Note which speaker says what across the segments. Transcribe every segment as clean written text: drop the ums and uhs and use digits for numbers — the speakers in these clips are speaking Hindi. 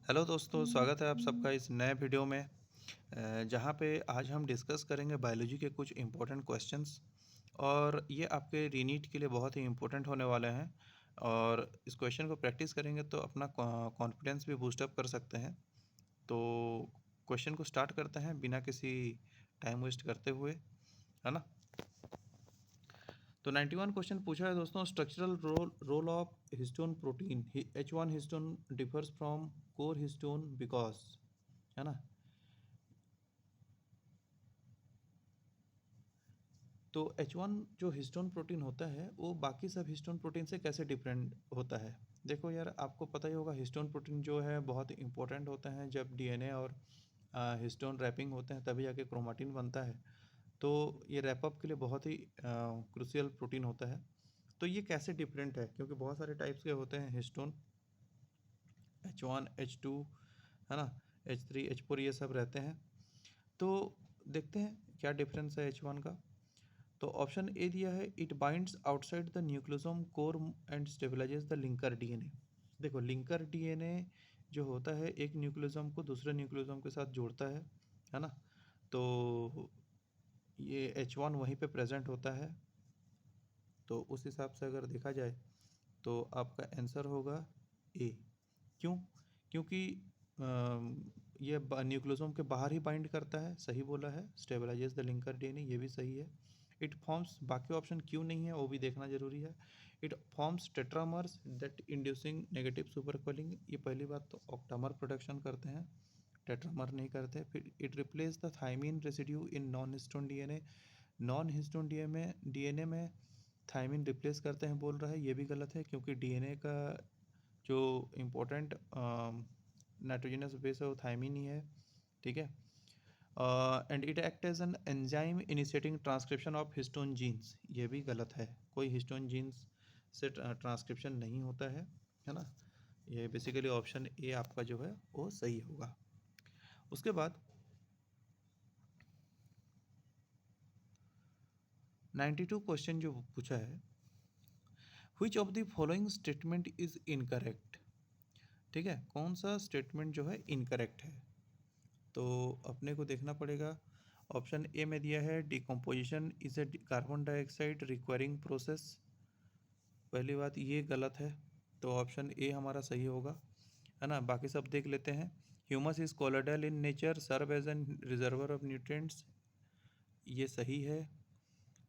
Speaker 1: हेलो दोस्तों, स्वागत है आप सबका इस नए वीडियो में जहाँ पे आज हम डिस्कस करेंगे बायोलॉजी के कुछ इम्पोर्टेंट क्वेश्चंस। और ये आपके रीनीट के लिए बहुत ही इम्पोर्टेंट होने वाले हैं। और इस क्वेश्चन को प्रैक्टिस करेंगे तो अपना कॉन्फिडेंस भी बूस्टअप कर सकते हैं। तो क्वेश्चन को स्टार्ट करते हैं बिना किसी टाइम वेस्ट करते हुए, है ना। तो 91 क्वेश्चन पूछा है दोस्तों, structural role of histone protein H1 histone differs from core histone because, है ना। तो H1 जो हिस्टोन प्रोटीन होता है वो बाकी सब हिस्टोन प्रोटीन से कैसे डिफरेंट होता है। देखो यार, आपको पता ही होगा हिस्टोन प्रोटीन जो है बहुत इंपॉर्टेंट होता है। जब डीएनए और हिस्टोन रैपिंग होते हैं तभी जाके क्रोमाटिन बनता है। तो ये रैपअप के लिए बहुत ही क्रूशियल प्रोटीन होता है। तो ये कैसे डिफरेंट है, क्योंकि बहुत सारे टाइप्स के होते हैं हिस्टोन, H1 H2, है ना, H3 H4, ये सब रहते हैं। तो देखते हैं क्या डिफरेंस है H1 का। तो ऑप्शन ए दिया है, it binds outside the nucleosome core and stabilises the linker DNA. देखो, लिंकर डीएनए जो होता है एक न्यूक्लियोसोम को दूसरे न्यूक्लियोसोम के साथ जोड़ता है ना। तो ये H1 वहीं पे प्रेजेंट होता है। तो उस हिसाब से अगर देखा जाए तो आपका आंसर होगा ए। क्यों? क्योंकि ये न्यूक्लियोसोम के बाहर ही बाइंड करता है, सही बोला है, स्टेबलाइजेस द लिंकर डीएनए, ये भी सही है। इट फॉर्म्स, बाकी ऑप्शन क्यों नहीं है वो भी देखना जरूरी है। It forms tetramers that inducing negative supercoiling, ये पहली बात तो ऑक्टामर प्रोडक्शन करते हैं, टेट्रामर नहीं करते। फिर it replace the thymine residue in non histone DNA, non histone DNA में थाइमिन रिप्लेस करते हैं बोल रहा है, ये भी गलत है, क्योंकि डीएनए का जो इम्पोर्टेंट नाइट्रोजनस बेस है वो थाइमिन ही है, ठीक है। And it act as an enzyme initiating transcription of histone genes, ये भी गलत है, कोई हिस्टोन जीन्स से ट्रांसक्रिप्शन नहीं होता है ना। ये बेसिकली ऑप्शन ए आपका जो है वो सही होगा। उसके बाद 92 क्वेश्चन जो पूछा है, which of the following statement is incorrect. ठीक है, कौन सा स्टेटमेंट जो है इनकरेक्ट है। तो अपने को देखना पड़ेगा। ऑप्शन ए में दिया है, decomposition is a carbon dioxide requiring process, पहली बात ये गलत है। तो ऑप्शन ए हमारा सही होगा, है ना। बाकी सब देख लेते हैं। Humus is colloidal in nature, serve as an reservoir of nutrients, ये सही है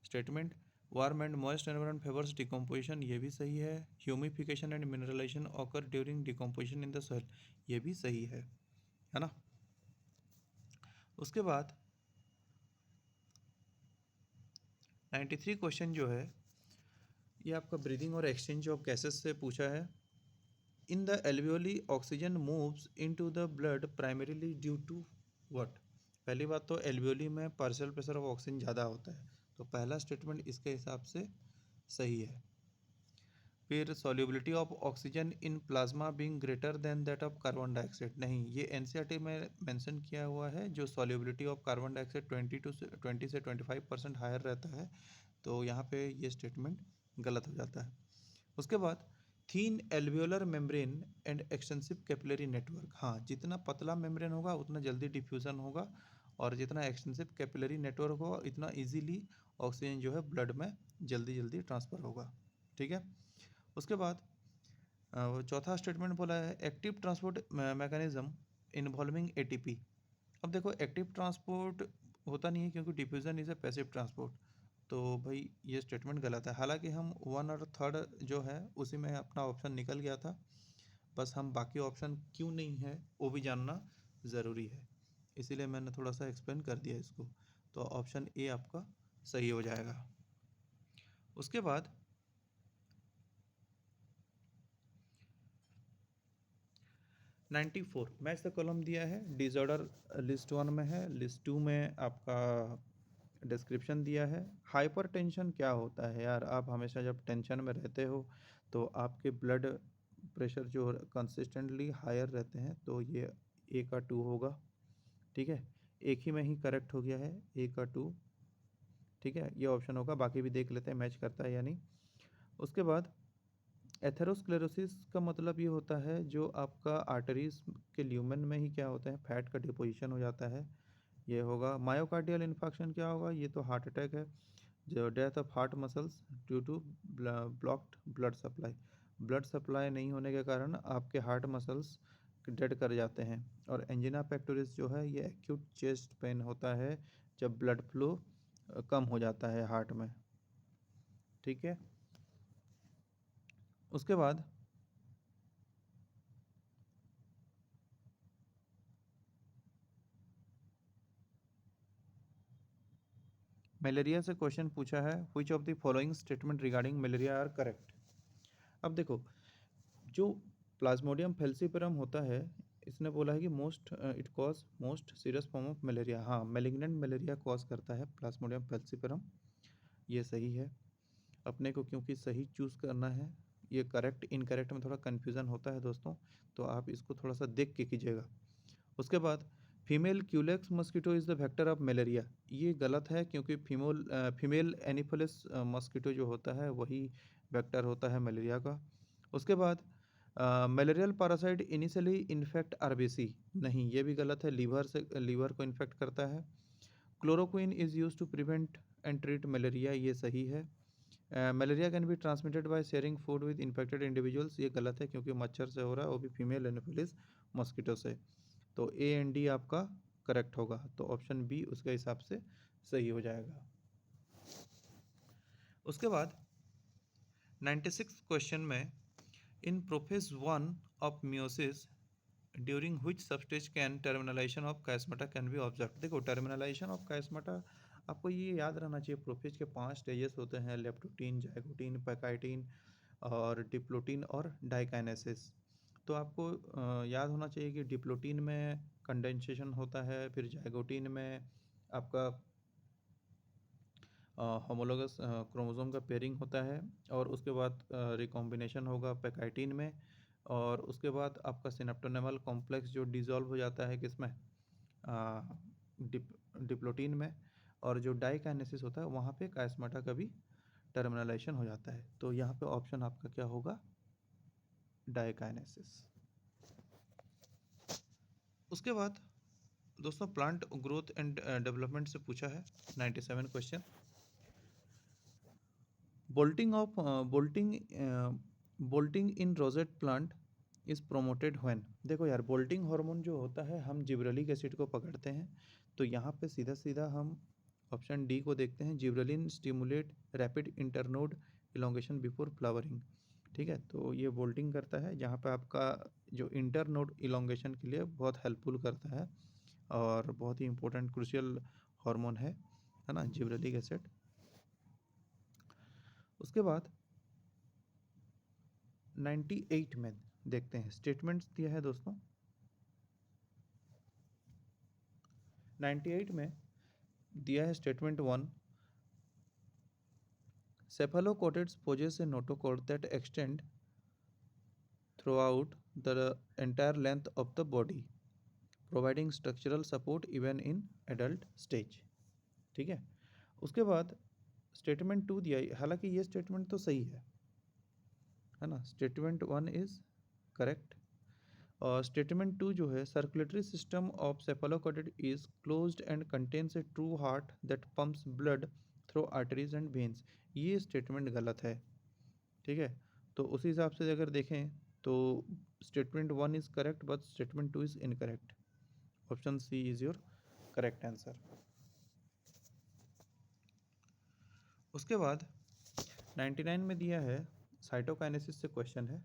Speaker 1: statement. Warm and moist environment favours decomposition, ये भी सही है। Humification and mineralization occur during decomposition in the soil, ये भी सही है ना। उसके बाद 93 क्वेश्चन जो है ये आपका ब्रीदिंग और एक्सचेंज ऑफ गैसेस से पूछा है। In the alveoli oxygen moves into the blood primarily due to what. पहली बात तो एल्वियोली में पार्शियल प्रेशर ऑफ ऑक्सीजन ज़्यादा होता है, तो पहला स्टेटमेंट इसके हिसाब से सही है। फिर solubility of oxygen in plasma being greater than that of carbon dioxide, नहीं, ये एनसीईआरटी में मेंशन किया हुआ है, जो सॉल्युबिलिटी ऑफ कार्बन डाइऑक्साइड 20 से 25% हायर रहता है। तो यहाँ पे ये स्टेटमेंट गलत हो जाता है। उसके बाद thin alveolar membrane and extensive capillary network, हाँ, जितना पतला मेम्ब्रेन होगा उतना जल्दी डिफ्यूज़न होगा, और जितना एक्सटेंसिव कैपिलरी नेटवर्क होगा इतना इजीली ऑक्सीजन जो है ब्लड में जल्दी जल्दी ट्रांसफ़र होगा, ठीक है। उसके बाद वो चौथा स्टेटमेंट बोला है, active transport mechanism involving ATP. अब देखो, एक्टिव ट्रांसपोर्ट होता नहीं है क्योंकि diffusion is a passive transport. तो भाई ये स्टेटमेंट गलत है, हालांकि हम वन और थर्ड जो है उसी में अपना ऑप्शन निकल गया था, बस हम बाकी ऑप्शन क्यों नहीं है वो भी जानना ज़रूरी है, इसीलिए मैंने थोड़ा सा एक्सप्लेन कर दिया इसको। तो ऑप्शन ए आपका सही हो जाएगा। उसके बाद 94 मैच द कॉलम दिया है, डिसऑर्डर लिस्ट 1 में है, लिस्ट 2 में आपका डिस्क्रिप्शन दिया है। हाइपरटेंशन क्या होता है यार, आप हमेशा जब टेंशन में रहते हो तो आपके ब्लड प्रेशर जो कंसिस्टेंटली हायर रहते हैं, तो ये ए का 2 होगा, ठीक है। एक ही में ही करेक्ट हो गया है, ए का 2, ठीक है, ये ऑप्शन होगा, बाकी भी देख लेते हैं मैच करता है या नहीं। उसके बाद एथेरोस्क्लेरोसिस का मतलब ये होता है जो आपका आर्टरीज के ल्यूमेन में ही क्या होता है, फैट का डिपोजिशन हो जाता है, ये होगा। मायोकार्डियल इन्फाक्शन क्या होगा, ये तो हार्ट अटैक है। जो death of heart muscles due to blocked blood supply, blood supply नहीं होने के कारण आपके हार्ट मसल्स डेड कर जाते हैं। और एंजिना पेक्टोरिस जो है ये एक्यूट चेस्ट पेन होता है जब ब्लड फ्लो कम हो जाता है हार्ट में, ठीक है। उसके बाद मलेरिया से क्वेश्चन पूछा है, which of the following statement regarding malaria are correct. अब देखो, जो प्लाज्मोडियम फेल्सीपेरम होता है, इसने बोला है कि most it cause most serious form of malaria. हाँ, मेलिग्नेंट मलेरिया कॉज करता है प्लाज्मोडियम फेल्सीपेरम, ये सही है। अपने को क्योंकि सही चूज़ करना है, ये करेक्ट इनकरेक्ट में थोड़ा कन्फ्यूज़न होता है दोस्तों, तो आप इसको थोड़ा सा देख के कीजिएगा। उसके बाद female Culex mosquito is the vector of malaria, ये गलत है क्योंकि फीमेल एनिफेलिस मस्कीटो जो होता है वही वेक्टर होता है मलेरिया का। उसके बाद malarial parasite initially infect RBC, नहीं ये भी गलत है, लीवर को इन्फेक्ट करता है। Chloroquine is use to prevent and treat malaria, ये सही है। Malaria can be transmitted by sharing food with infected individuals, ये गलत है क्योंकि मच्छर से हो रहा है, वो भी फीमेल एनोफिलिस मॉस्किटो से। तो ए एंड डी आपका करेक्ट होगा, तो ऑप्शन बी उसके हिसाब से सही हो जाएगा। उसके बाद 96 क्वेश्चन में, in prophase 1 of meiosis during which substage can terminalisation of chiasmata can be observe. देखो, टर्मिनलाइजेशन ऑफ कायस्माटा आपको ये याद रहना चाहिए, प्रोफेज के 5 स्टेजेस होते हैं, लेप्टोटीन, जाइगोटीन, पैकाइटीन और डिप्लोटीन और डाइकाइनेसिस। तो आपको याद होना चाहिए कि डिप्लोटीन में कंडेंसेशन होता है, फिर जाइगोटीन में आपका होमोलोगस क्रोमोसोम का पेयरिंग होता है, और उसके बाद रिकॉम्बिनेशन होगा पैकाइटीन में, और उसके बाद आपका सिनेप्टोनेमल कॉम्प्लेक्स जो डिसॉल्व हो जाता है किसमें, डिप डिप्लोटीन में, और जो डाइकाइनेसिस होता है वहाँ पे कायस्माटा का भी टर्मिनलाइजेशन हो जाता है। तो यहाँ पे ऑप्शन आपका क्या होगा, डाइकाइनेसिस। उसके बाद दोस्तों प्लांट ग्रोथ एंड डेवलपमेंट से पूछा है 97 question, bolting in rosette plant is promoted when. देखो यार, बोल्टिंग हार्मोन जो होता है, हम जिब्रेलिक एसिड को पकड़ते हैं, तो यहाँ पे सीधा सीधा हम ऑप्शन डी को देखते हैं, gibberellin stimulate rapid internode elongation before flowering. ठीक है, तो ये बोल्टिंग करता है जहाँ पे आपका जो इंटरनोड इलोंगेशन के लिए बहुत हेल्पफुल करता है, और बहुत ही इंपॉर्टेंट क्रूशियल हार्मोन है ना, जिब्रेलिक एसिड। उसके बाद 98 में देखते हैं, स्टेटमेंट्स दिया है दोस्तों। 98 में दिया है statement 1, cephalocotids possess a notochord that extend throughout the entire length of the body, providing structural support even in adult stage। ठीक है, उसके बाद स्टेटमेंट 2 दिया है, हालांकि ये स्टेटमेंट तो सही है ना, स्टेटमेंट 1 इज करेक्ट। और स्टेटमेंट 2 जो है, circulatory system of cephalochordate is closed and contains a true heart that pumps blood through arteries and veins, ये स्टेटमेंट गलत है। ठीक है, तो उसी हिसाब से अगर देखें तो statement 1 is correct but statement 2 is incorrect, option C is your correct answer. उसके बाद 99 में दिया है, साइटोकाइनेसिस से क्वेश्चन है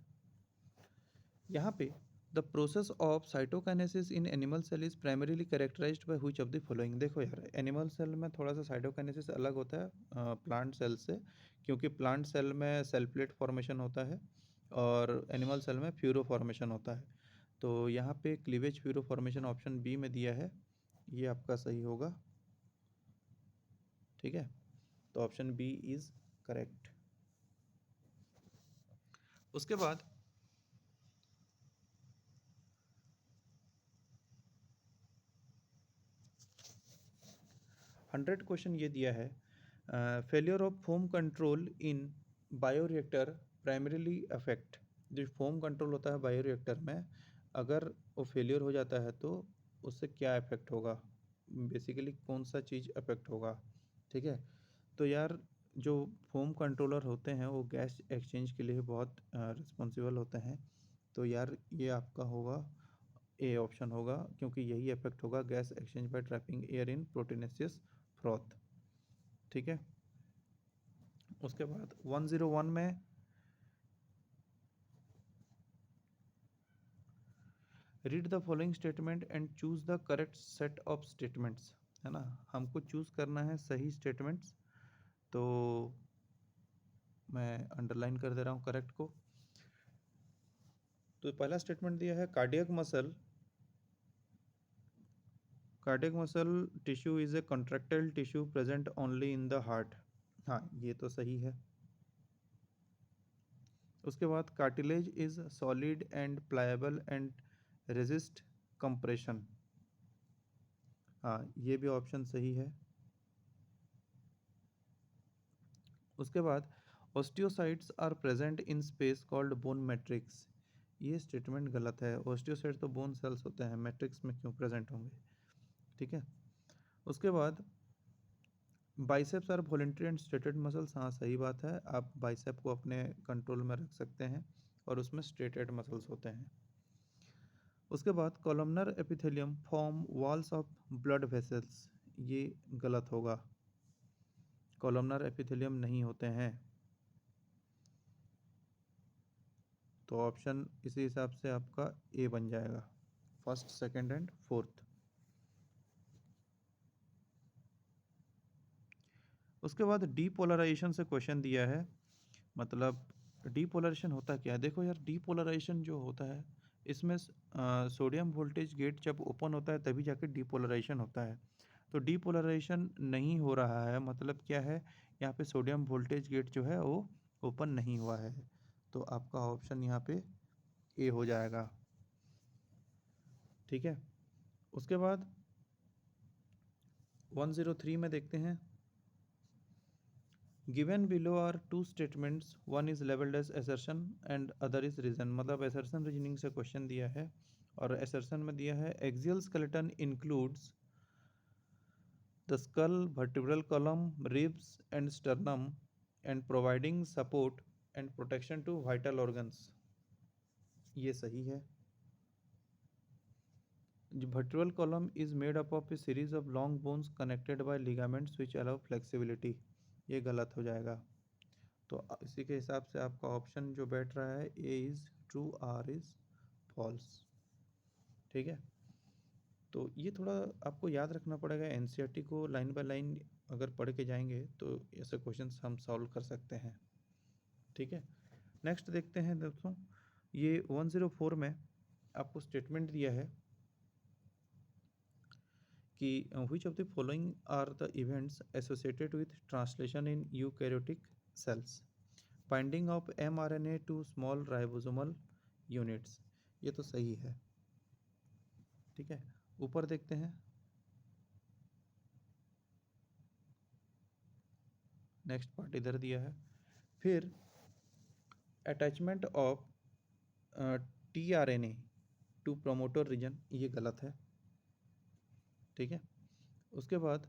Speaker 1: यहाँ पे, the process of cytokinesis in animal cell is primarily characterized by which of the following. देखो यार, एनिमल सेल में थोड़ा सा साइटोकाइनेसिस अलग होता है प्लांट सेल से, क्योंकि प्लांट सेल में सेल प्लेट फॉर्मेशन होता है और एनिमल सेल में फ्यूरो फॉर्मेशन होता है। तो यहाँ पे cleavage furrow formation option B में दिया है, ये आपका सही होगा। ठीक है, तो ऑप्शन बी इज करेक्ट। उसके बाद 100 क्वेश्चन ये दिया है, failure of foam control in bioreactor primarily affect जो फोम कंट्रोल होता है बायोरिएक्टर में, अगर वो फेलियर हो जाता है तो उससे क्या इफेक्ट होगा, बेसिकली कौन सा चीज़ अफेक्ट होगा। ठीक है, तो यार जो फोम कंट्रोलर होते हैं वो गैस एक्सचेंज के लिए बहुत रिस्पॉन्सिबल होते हैं। तो यार ये आपका होगा ए ऑप्शन होगा, क्योंकि यही इफेक्ट होगा gas exchange bye trapping air in proteinaceous froth. ठीक है, उसके बाद 101 में read the following statement and choose the correct set of statements, है ना, हमको चूज करना है सही स्टेटमेंट्स। तो मैं अंडरलाइन कर दे रहा हूँ करेक्ट को। तो पहला स्टेटमेंट दिया है cardiac muscle tissue is a contractile tissue present only in the heart. हाँ, ये तो सही है। उसके बाद cartilage is solid and pliable and resist compression. हाँ, ये भी ऑप्शन सही है। उसके बाद osteocytes are present in space called bone matrix. ये स्टेटमेंट गलत है, ऑस्टियोसाइट तो बोन सेल्स होते हैं, मैट्रिक्स में क्यों प्रेजेंट होंगे। ठीक है, उसके बाद biceps are voluntary and striated muscles. हाँ, सही बात है, आप बाइसेप को अपने कंट्रोल में रख सकते हैं और उसमें स्ट्रेटेड मसल्स होते हैं। उसके बाद columnar epithelium form walls of blood vessels. ये गलत होगा, कॉलमनर एपिथेलियम नहीं होते हैं। तो ऑप्शन इसी हिसाब से आपका ए बन जाएगा, फर्स्ट सेकंड एंड फोर्थ। उसके बाद डीपोलराइजेशन से क्वेश्चन दिया है, मतलब डीपोलराइजेशन होता क्या है। देखो यार, डीपोलराइजेशन जो होता है इसमें सोडियम वोल्टेज गेट जब ओपन होता है तभी जाके डीपोलराइजेशन होता है। तो डीपोलराइजेशन नहीं हो रहा है, मतलब क्या है, यहाँ पे सोडियम वोल्टेज गेट जो है वो ओपन नहीं हुआ है। तो आपका ऑप्शन यहाँ पे ए हो जाएगा। ठीक है, उसके बाद 103 में देखते हैं, given below are two statements, one is labelled as assertion and other is reason. मतलब असर्शन रीजनिंग से क्वेश्चन दिया है और असर्शन में दिया है axial skeleton includes the skull, vertebral column, ribs and sternum and providing support and protection to vital organs. ये सही है। The vertebral column is made up of a series of long bones connected by ligaments which allow flexibility। ये गलत हो जाएगा। तो इसी के हिसाब से आपका ऑप्शन जो बैठ रहा है A is true, R is false. ठीक है, तो ये थोड़ा आपको याद रखना पड़ेगा, एनसीईआरटी को लाइन बाय लाइन अगर पढ़ के जाएंगे तो ऐसे क्वेश्चंस हम सॉल्व कर सकते हैं। ठीक है, नेक्स्ट देखते हैं दोस्तों, ये 104 में आपको स्टेटमेंट दिया है कि which of the following are the events associated with translation in eukaryotic cells, binding of mRNA to small ribosomal units। ये तो सही है। ठीक है, ऊपर देखते हैं, नेक्स्ट पार्ट इधर दिया है, फिर attachment of tRNA to promoter region, ये गलत है। ठीक है, उसके बाद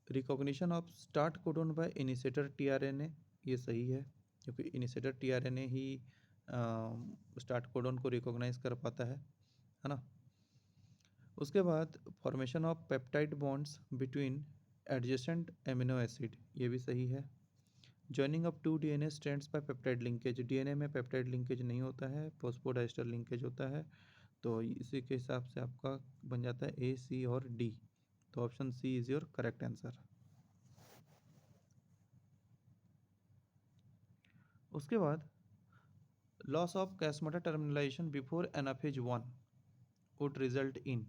Speaker 1: recognition of start codon by initiator tRNA, ये सही है, क्योंकि इनिशिएटर टीआरएनए ही स्टार्ट कोडोन को रिकॉग्नाइज कर पाता है ना। उसके बाद formation of peptide bonds between adjacent amino acid, ये भी सही है। Joining of two DNA strands by peptide linkage, DNA में पेप्टाइड लिंकेज नहीं होता है, फॉस्फोडाइस्टर लिंकेज होता है। तो इसी के हिसाब से आपका बन जाता है ए, सी और डी। तो option C is your correct answer. उसके बाद loss of chiasmata terminalization before anaphase 1 would result in.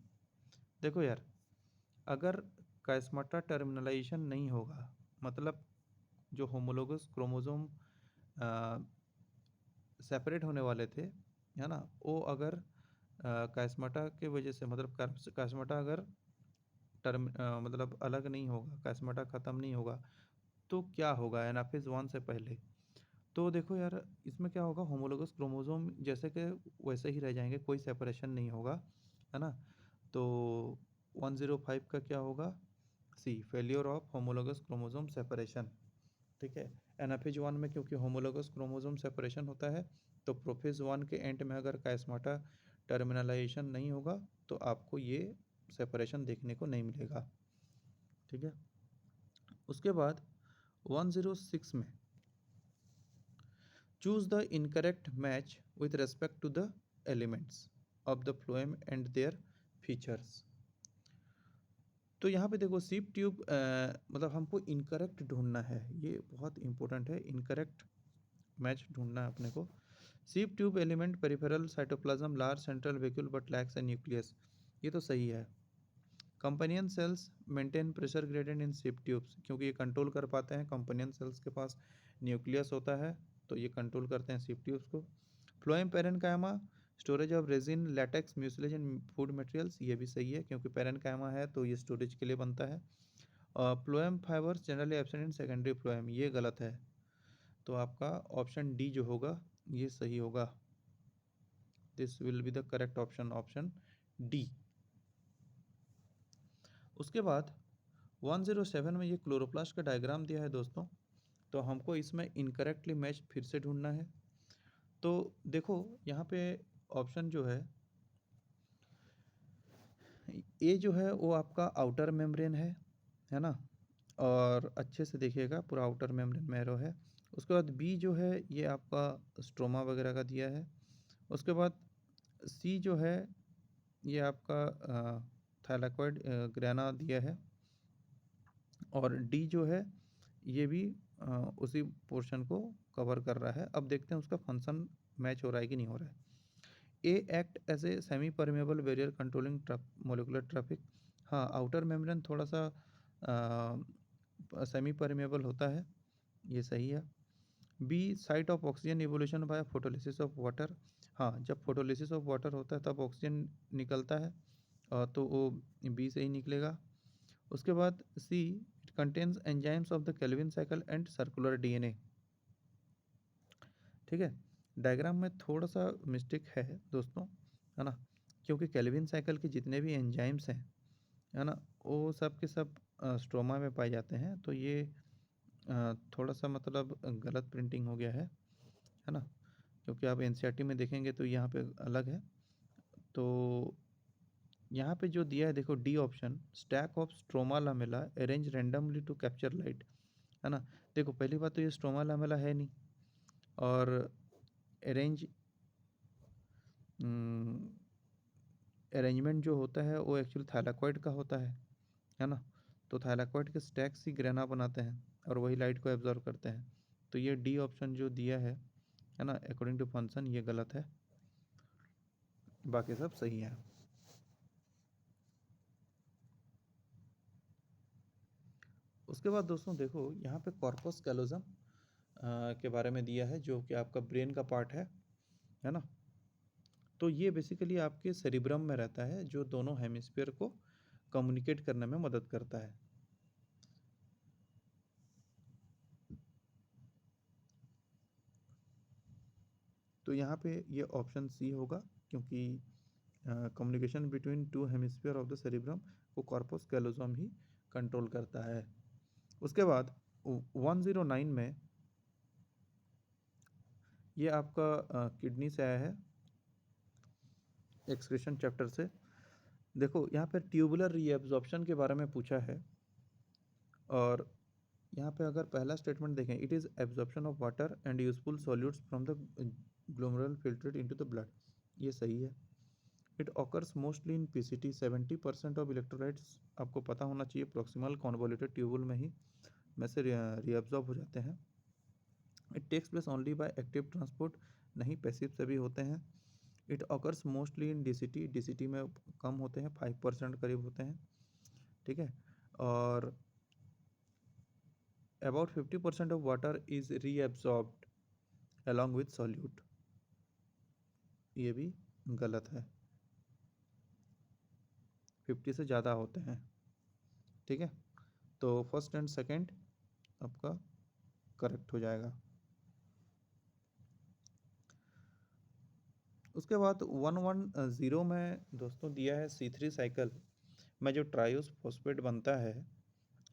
Speaker 1: देखो यार, अगर कैस्मेटा टर्मिनलाइजेशन नहीं होगा, मतलब जो होमोलोगस क्रोमोसोम सेपरेट होने वाले थे, है ना, वो अगर कैस्मेटा के वजह से, मतलब कैस्मेटा अगर मतलब अलग नहीं होगा, कैस्मेटा ख़त्म नहीं होगा, तो क्या होगा एनाफेज 1 से पहले? तो देखो यार, इसमें क्या होगा, होमोलोगस क्रोमोसोम जैसे के वैसे ही रह जाएंगे, कोई सेपरेशन नहीं होगा, है ना। तो 105 का क्या होगा, C failure of homologous chromosome separation. ठीक है, एनाफेज 1 में क्योंकि होमोलोगस क्रोमोसोम सेपरेशन होता है, तो प्रोफेज 1 के एंड में अगर काइस्माटा टर्मिनलाइजेशन नहीं होगा तो आपको ये सेपरेशन देखने को नहीं मिलेगा। ठीक है, उसके बाद 106 में choose the incorrect match with respect to the elements of the phloem and their features. तो यहाँ पे देखो सीप ट्यूब मतलब हमको इनकरेक्ट ढूंढना है, ये बहुत इंपॉर्टेंट है, इनकरेक्ट मैच ढूंढना है अपने को। Sieve tube element peripheral cytoplasm large central vacuole but lacks a nucleus, ये तो सही है। Companion cells maintain pressure gradient in sieve tubes, क्योंकि ये कंट्रोल कर पाते हैं, कंपेनियन सेल्स के पास न्यूक्लियस होता है तो ये कंट्रोल करते हैं सीप ट्यूब्स को। Phloem parenchyma storage of resin latex mucilage and food materials, ये भी सही है क्योंकि पैरेन्काइमा है तो ये स्टोरेज के लिए बनता है। Phloem fibres generally absent in secondary phloem, ये गलत है, तो आपका ऑप्शन डी जो होगा ये सही होगा। This will be the correct option, option D. उसके बाद 107 में ये क्लोरोप्लास्ट का डायग्राम दिया है दोस्तों, तो हमको इसमें इनकरेक्टली मैच फिर से ढूंढना है। तो देखो यहाँ पे ऑप्शन जो है ए जो है वो आपका आउटर मेम्ब्रेन है ना, और अच्छे से देखिएगा पूरा आउटर मेम्ब्रेन में एरो है। उसके बाद बी जो है ये आपका स्ट्रोमा वगैरह का दिया है। उसके बाद सी जो है ये आपका थाइलाकॉइड ग्रेना दिया है, और डी जो है ये भी उसी पोर्शन को कवर कर रहा है। अब देखते हैं उसका फंक्शन मैच हो रहा है कि नहीं हो रहा है। A act as a semi permeable barrier controlling molecular traffic, हाँ आउटर मेम्ब्रेन थोड़ा सा सेमी परमेबल होता है, ये सही है। B site of oxygen evolution by photolysis of water, हाँ जब फोटोलिसिस ऑफ वाटर होता है तब ऑक्सीजन निकलता है, तो वो बी से ही निकलेगा। उसके बाद see it contains enzymes of the Calvin cycle and circular DNA. ठीक है, डायग्राम में थोड़ा सा मिस्टेक है दोस्तों, है ना, क्योंकि केल्विन साइकिल के जितने भी एंजाइम्स हैं, है ना, वो सब के सब स्ट्रोमा में पाए जाते हैं, तो ये थोड़ा सा मतलब गलत प्रिंटिंग हो गया है ना, क्योंकि आप एनसीईआरटी में देखेंगे तो यहाँ पे अलग है। तो यहाँ पे जो दिया है देखो D option, stack of stroma lamella arrange randomly to capture light, है ना। देखो पहली बात तो ये स्ट्रोमा लामेला है नहीं, और अरेंज अरेंजमेंट जो होता है वो एक्चुअली थाइलाकॉइड का होता है ना। तो थाइलाकॉइड के स्टैक्स ही ग्रेना बनाते हैं और वही लाइट को एब्जॉर्व करते हैं। तो ये डी ऑप्शन जो दिया है ना, अकॉर्डिंग टू फंक्शन ये गलत है, बाकी सब सही है। उसके बाद दोस्तों देखो यहाँ पे कॉर्पस कैलोजम के बारे में दिया है, जो कि आपका ब्रेन का पार्ट है ना। तो ये बेसिकली आपके सेरिब्रम में रहता है, जो दोनों हेमिस्फीयर को कम्युनिकेट करने में मदद करता है। तो यहाँ पे ये ऑप्शन सी होगा, क्योंकि communication between two hemisphere of the cerebrum को कॉर्पस कैलोजम ही कंट्रोल करता है। उसके बाद 109 में ये आपका किडनी से आया है, एक्सक्रीशन चैप्टर से। देखो यहाँ पे ट्यूबुलर रीएब्जॉर्प्शन के बारे में पूछा है, और यहाँ पे अगर पहला स्टेटमेंट देखें, it is absorption of water and useful solutes from the glomerular filtrate into the blood, ये सही है। It occurs mostly in PCT, 70% of electrolytes आपको पता होना चाहिए प्रॉक्सिमल कॉन्वोल्यूटेड ट्यूबुल में से रीअब्जॉर्ब हो जाते हैं। It takes place only by active transport, नहीं पैसिव से भी होते हैं। It occurs mostly in DCT, DCT में कम होते हैं, 5% करीब होते हैं। ठीक है, और about 50% of water is reabsorbed along with solute, ये भी गलत है, 50 से ज़्यादा होते हैं। ठीक है, तो फर्स्ट एंड सेकंड आपका करेक्ट हो जाएगा। उसके बाद 110 में दोस्तों दिया है C3 साइकिल में जो ट्रायोस फॉस्फेट बनता है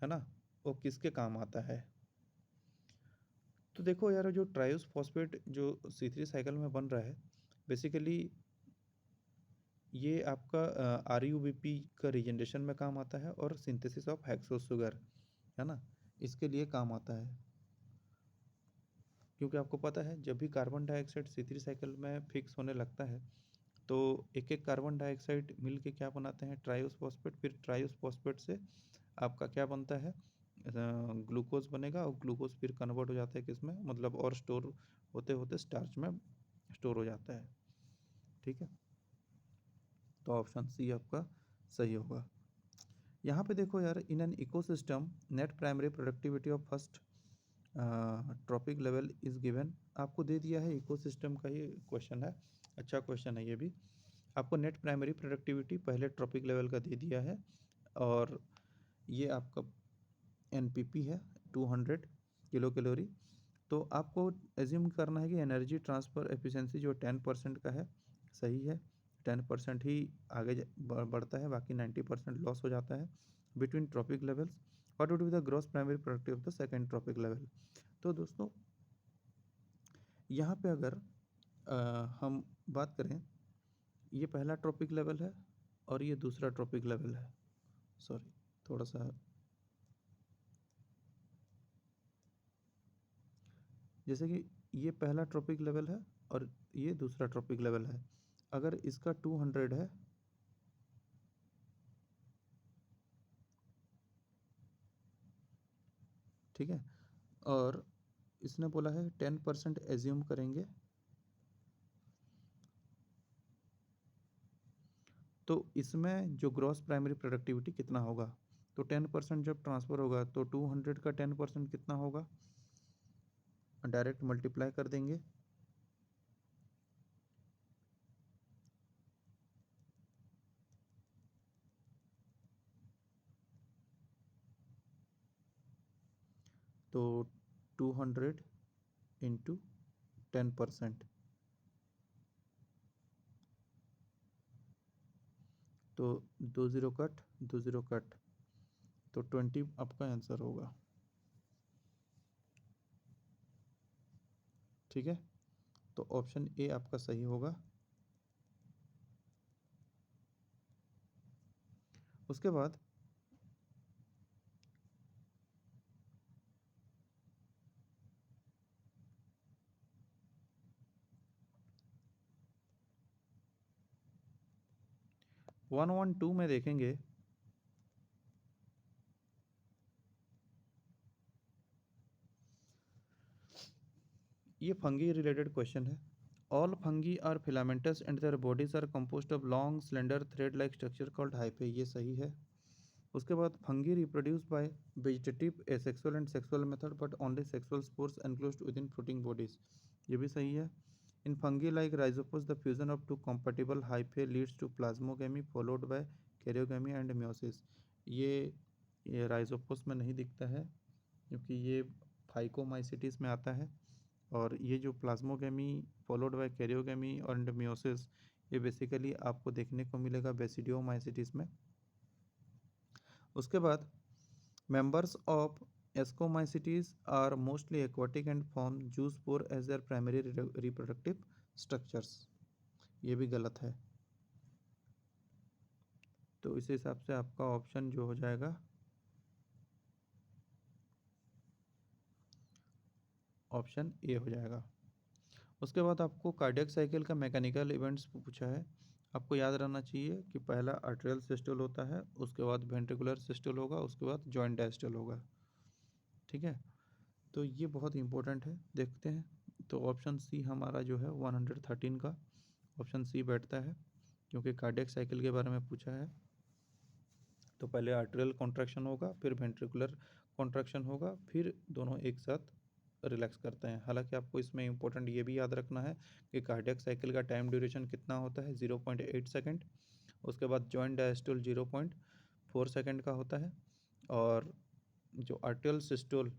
Speaker 1: ना, वो किसके काम आता है। तो देखो यार, जो ट्रायोस फॉस्फेट जो C3 साइकिल में बन रहा है, बेसिकली ये आपका RUBP का रीजनरेशन में काम आता है और सिंथेसिस ऑफ हेक्सोस शुगर, है ना, इसके लिए काम आता है। क्योंकि आपको पता है जब भी कार्बन डाइऑक्साइड C3 साइकिल में फिक्स होने लगता है तो एक एक कार्बन डाइऑक्साइड मिल के क्या बनाते हैं, ट्रायोस फॉस्फेट। फिर ट्रायोस फॉस्फेट से आपका क्या बनता है, ग्लूकोज बनेगा और ग्लूकोज फिर कन्वर्ट हो जाता है किसमें, मतलब और स्टोर होते होते स्टार्च में स्टोर हो जाता है। ठीक है, तो ऑप्शन सी आपका सही होगा। यहाँ पे देखो यार, in an ecosystem net primary productivity of first trophic level is given. आपको दे दिया है इकोसिस्टम का, ये क्वेश्चन है, अच्छा क्वेश्चन है ये भी। आपको नेट प्राइमरी प्रोडक्टिविटी पहले ट्रॉपिक लेवल का दे दिया है और ये आपका NPP है 200 किलो कैलोरी। तो आपको एज्यूम करना है कि एनर्जी ट्रांसफ़र एफिशिएंसी जो 10% का है, सही है। 10% ही आगे बढ़ता है, बाकी 90% लॉस हो जाता है between trophic levels. What would be the gross primary productivity of the second trophic level. तो दोस्तों यहाँ पे अगर हम बात करें, ये पहला ट्रॉपिक लेवल है और ये दूसरा ट्रॉपिक लेवल है। सॉरी, थोड़ा सा, जैसे कि ये पहला ट्रॉपिक लेवल है और ये दूसरा ट्रॉपिक लेवल है। अगर इसका 200 है, ठीक है, और इसने बोला है 10% एज्यूम करेंगे, तो इसमें जो ग्रॉस प्राइमरी प्रोडक्टिविटी कितना होगा। तो 10% जब ट्रांसफ़र होगा तो 200 का 10% कितना होगा, डायरेक्ट मल्टीप्लाई कर देंगे। तो 200 इंटू 10%, तो 20 कट 20 कट, तो 20 आपका आंसर होगा। ठीक है, तो ऑप्शन ए आपका सही होगा। उसके बाद वन टू में देखेंगे, ये फंगी रिलेटेड क्वेश्चन है। All fungi are filamentous and their bodies are composed of long slender thread like structure called hyphae, ये सही है। उसके बाद fungi reproduce by vegetative asexual and sexual method but only sexual spores enclosed within fruiting bodies, ये भी सही है। In fungi like Rhizopus the fusion of two compatible hyphae leads to plasmogamy followed by karyogamy and meiosis, ये राइजोपस में नहीं दिखता है क्योंकि ये फाइकोमाइसिटिस में आता है। और ये जो प्लाज्मोगेमी फॉलोड बाय कैरियोगेमी और मियोसिस, ये बेसिकली आपको देखने को मिलेगा बेसिडियोमाइसिटिस में। उसके बाद members of ascomycetes are mostly aquatic and form zoospore as their primary reproductive structures, ये भी गलत है। तो इस हिसाब से आपका ऑप्शन जो हो जाएगा, ऑप्शन ए हो जाएगा। उसके बाद आपको कार्डियक साइकिल का मैकेनिकल इवेंट्स पूछा है। आपको याद रहना चाहिए कि पहला आर्टेरियल सिस्टोल होता है, उसके बाद वेंट्रिकुलर सिस्टोल होगा, उसके बाद जॉइंट डायस्टोल होगा। ठीक है, तो ये बहुत इंपॉर्टेंट है, देखते हैं। तो ऑप्शन सी हमारा जो है 113 का ऑप्शन सी बैठता है, क्योंकि कार्डियक साइकिल के बारे में पूछा है। तो पहले आर्टेरियल कॉन्ट्रैक्शन होगा, फिर वेंट्रिकुलर कॉन्ट्रैक्शन होगा, फिर दोनों एक साथ रिलैक्स करते हैं। हालांकि आपको इसमें इंपॉर्टेंट ये भी याद रखना है कि कार्डियक साइकिल का टाइम ड्यूरेशन कितना होता है, 0.8 सेकेंड। उसके बाद जॉइंट डायस्टोल 0.4 सेकेंड का होता है। और जो आर्टेरियल सिस्टोल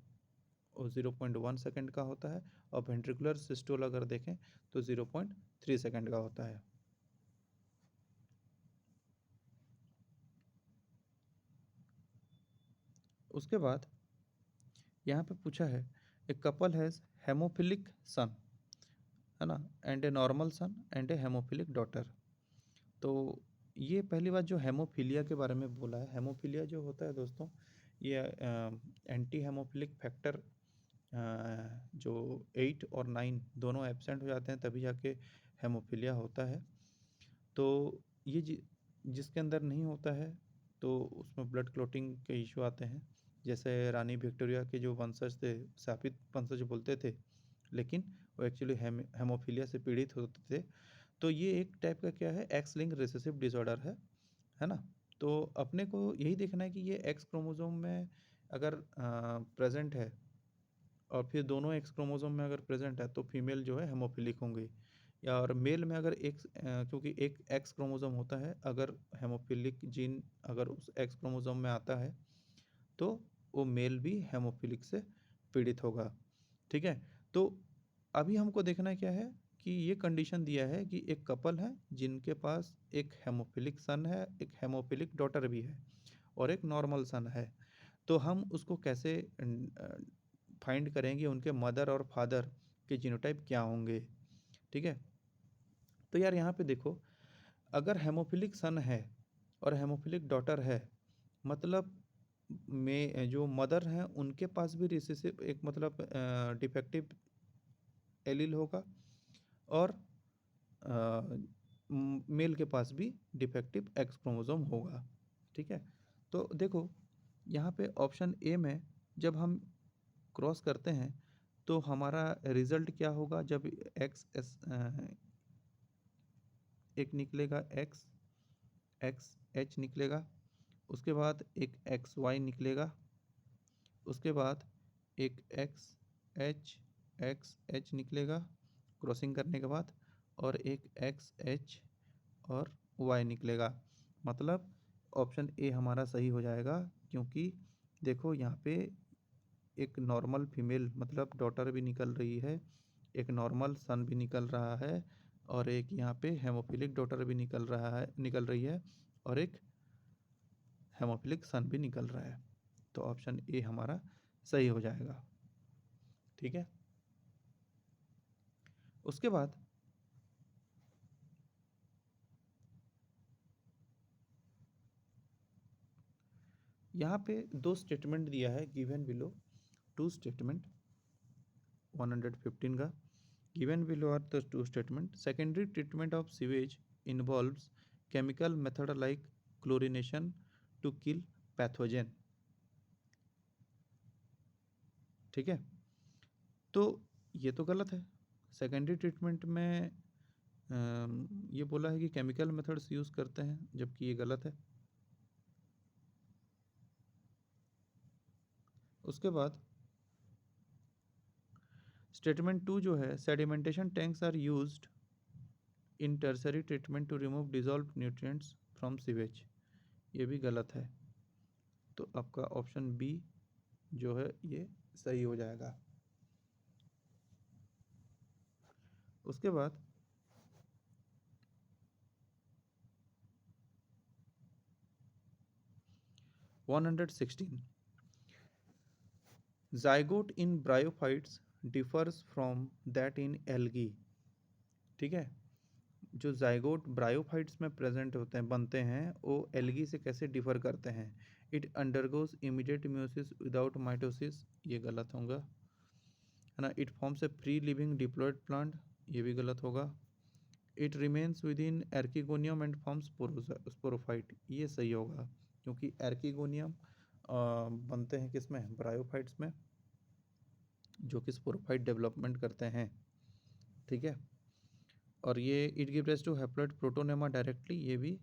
Speaker 1: वो 0.1 सेकंड का होता है, और वेंट्रिकुलर सिस्टोल अगर देखें तो 0.3 सेकंड का होता है। उसके बाद यहाँ पे पूछा है, a couple has haemophilic son, है ना, and a normal son and a haemophilic daughter. तो ये पहली बात जो हेमोफीलिया के बारे में बोला है, हेमोफीलिया जो होता है दोस्तों, ये एंटी हेमोफिलिक फैक्टर जो 8 और 9 दोनों एब्सेंट हो जाते हैं तभी जाके हेमोफीलिया होता है। तो ये जिसके अंदर नहीं होता है तो उसमें ब्लड क्लॉटिंग के इशू आते हैं, जैसे रानी विक्टोरिया के जो वंशज थे, शापित वंशज बोलते थे, लेकिन वो एक्चुअली हेमोफीलिया से पीड़ित होते थे। तो ये एक टाइप का क्या है, एक्स लिंक रिसेसिव डिसऑर्डर है ना। तो अपने को यही देखना है कि ये एक्स क्रोमोसोम में अगर प्रेजेंट है, और फिर दोनों एक्स क्रोमोसोम में अगर प्रेजेंट है तो फीमेल जो है हेमोफिलिक होंगी, या और मेल में अगर एक क्योंकि एक एक्स क्रोमोसोम होता है, अगर हेमोफिलिक जीन अगर उस एक्स क्रोमोसोम में आता है तो वो मेल भी हेमोफिलिक से पीड़ित होगा। ठीक है, तो अभी हमको देखना क्या है कि ये कंडीशन दिया है कि एक कपल है जिनके पास एक हेमोफिलिक सन है, एक हेमोफिलिक डॉटर भी है, और एक नॉर्मल सन है। तो हम उसको कैसे फाइंड करेंगे, उनके मदर और फादर के जीनोटाइप क्या होंगे। ठीक है, तो यार यहाँ पे देखो, अगर हेमोफिलिक सन है और हेमोफिलिक डॉटर है, मतलब में जो मदर हैं उनके पास भी रिसेसिव एक मतलब डिफेक्टिव एलील होगा, और मेल के पास भी डिफेक्टिव एक्स क्रोमोसोम होगा। ठीक है, तो देखो यहाँ पे ऑप्शन ए में जब हम क्रॉस करते हैं तो हमारा रिजल्ट क्या होगा, जब एक्स एस एक निकलेगा, एक्स एक्स एच निकलेगा, उसके बाद एक एक्स वाई निकलेगा, उसके बाद एक एक्स एच निकलेगा क्रॉसिंग करने के बाद, और एक एक्स एच और वाई निकलेगा। मतलब ऑप्शन ए हमारा सही हो जाएगा, क्योंकि देखो यहाँ पे एक नॉर्मल फीमेल मतलब डॉटर भी निकल रही है, एक नॉर्मल सन भी निकल रहा है, और एक यहाँ पे हेमोफिलिक डॉटर भी निकल रही है, और एक हेमोफिलिक सन भी निकल रहा है। तो ऑप्शन ए हमारा सही हो जाएगा। ठीक है, उसके बाद यहाँ पे दो स्टेटमेंट दिया है गिवन बिलो, टू स्टेटमेंट 115 का। Given below are the two statement, secondary treatment of sewage involves chemical method like chlorination to kill pathogen. ठीक है, तो ये तो गलत है। सेकेंडरी ट्रीटमेंट में ये बोला है कि केमिकल मेथड्स यूज़ करते हैं, जबकि ये गलत है। उसके बाद स्टेटमेंट 2 जो है, sedimentation tanks are used in tertiary treatment to remove dissolve nutrients from sewage, ये भी गलत है। तो आपका ऑप्शन बी जो है ये सही हो जाएगा। उसके बाद one 116, zygote in bryophytes differs from that in algae. ठीक है, जो जाइगोट ब्रायोफाइट्स में प्रेजेंट होते हैं, बनते हैं, वो एल्गी से कैसे डिफर करते हैं। It undergoes immediate meiosis without mitosis, ये गलत होगा, है ना। It forms a free living diploid plant, ये भी गलत होगा। It remains within archegonium and forms sporophyte, ये सही होगा, क्योंकि एर्किगोनियम बनते हैं किसमें, ब्रायोफाइट्स में, जो कि स्पोरोफाइट डेवलपमेंट करते हैं। ठीक है, और ये it give rise to haploid protonema directly, ये भी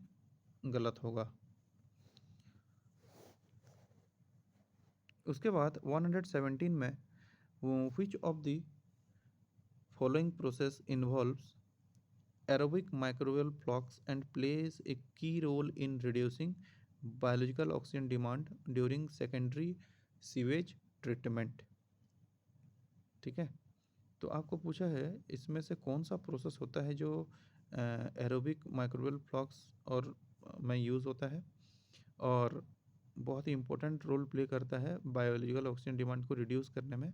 Speaker 1: गलत होगा। उसके बाद 117 में, which of the following process involves aerobic microbial flux and plays a key role in reducing biological oxygen demand during secondary sewage treatment। ठीक है। तो आपको पूछा है इसमें से कौन सा प्रोसेस होता है जो एरोबिक माइक्रोबियल फ्लॉक्स और में यूज़ होता है और बहुत ही इम्पोर्टेंट रोल प्ले करता है बायोलॉजिकल ऑक्सीजन डिमांड को रिड्यूस करने में।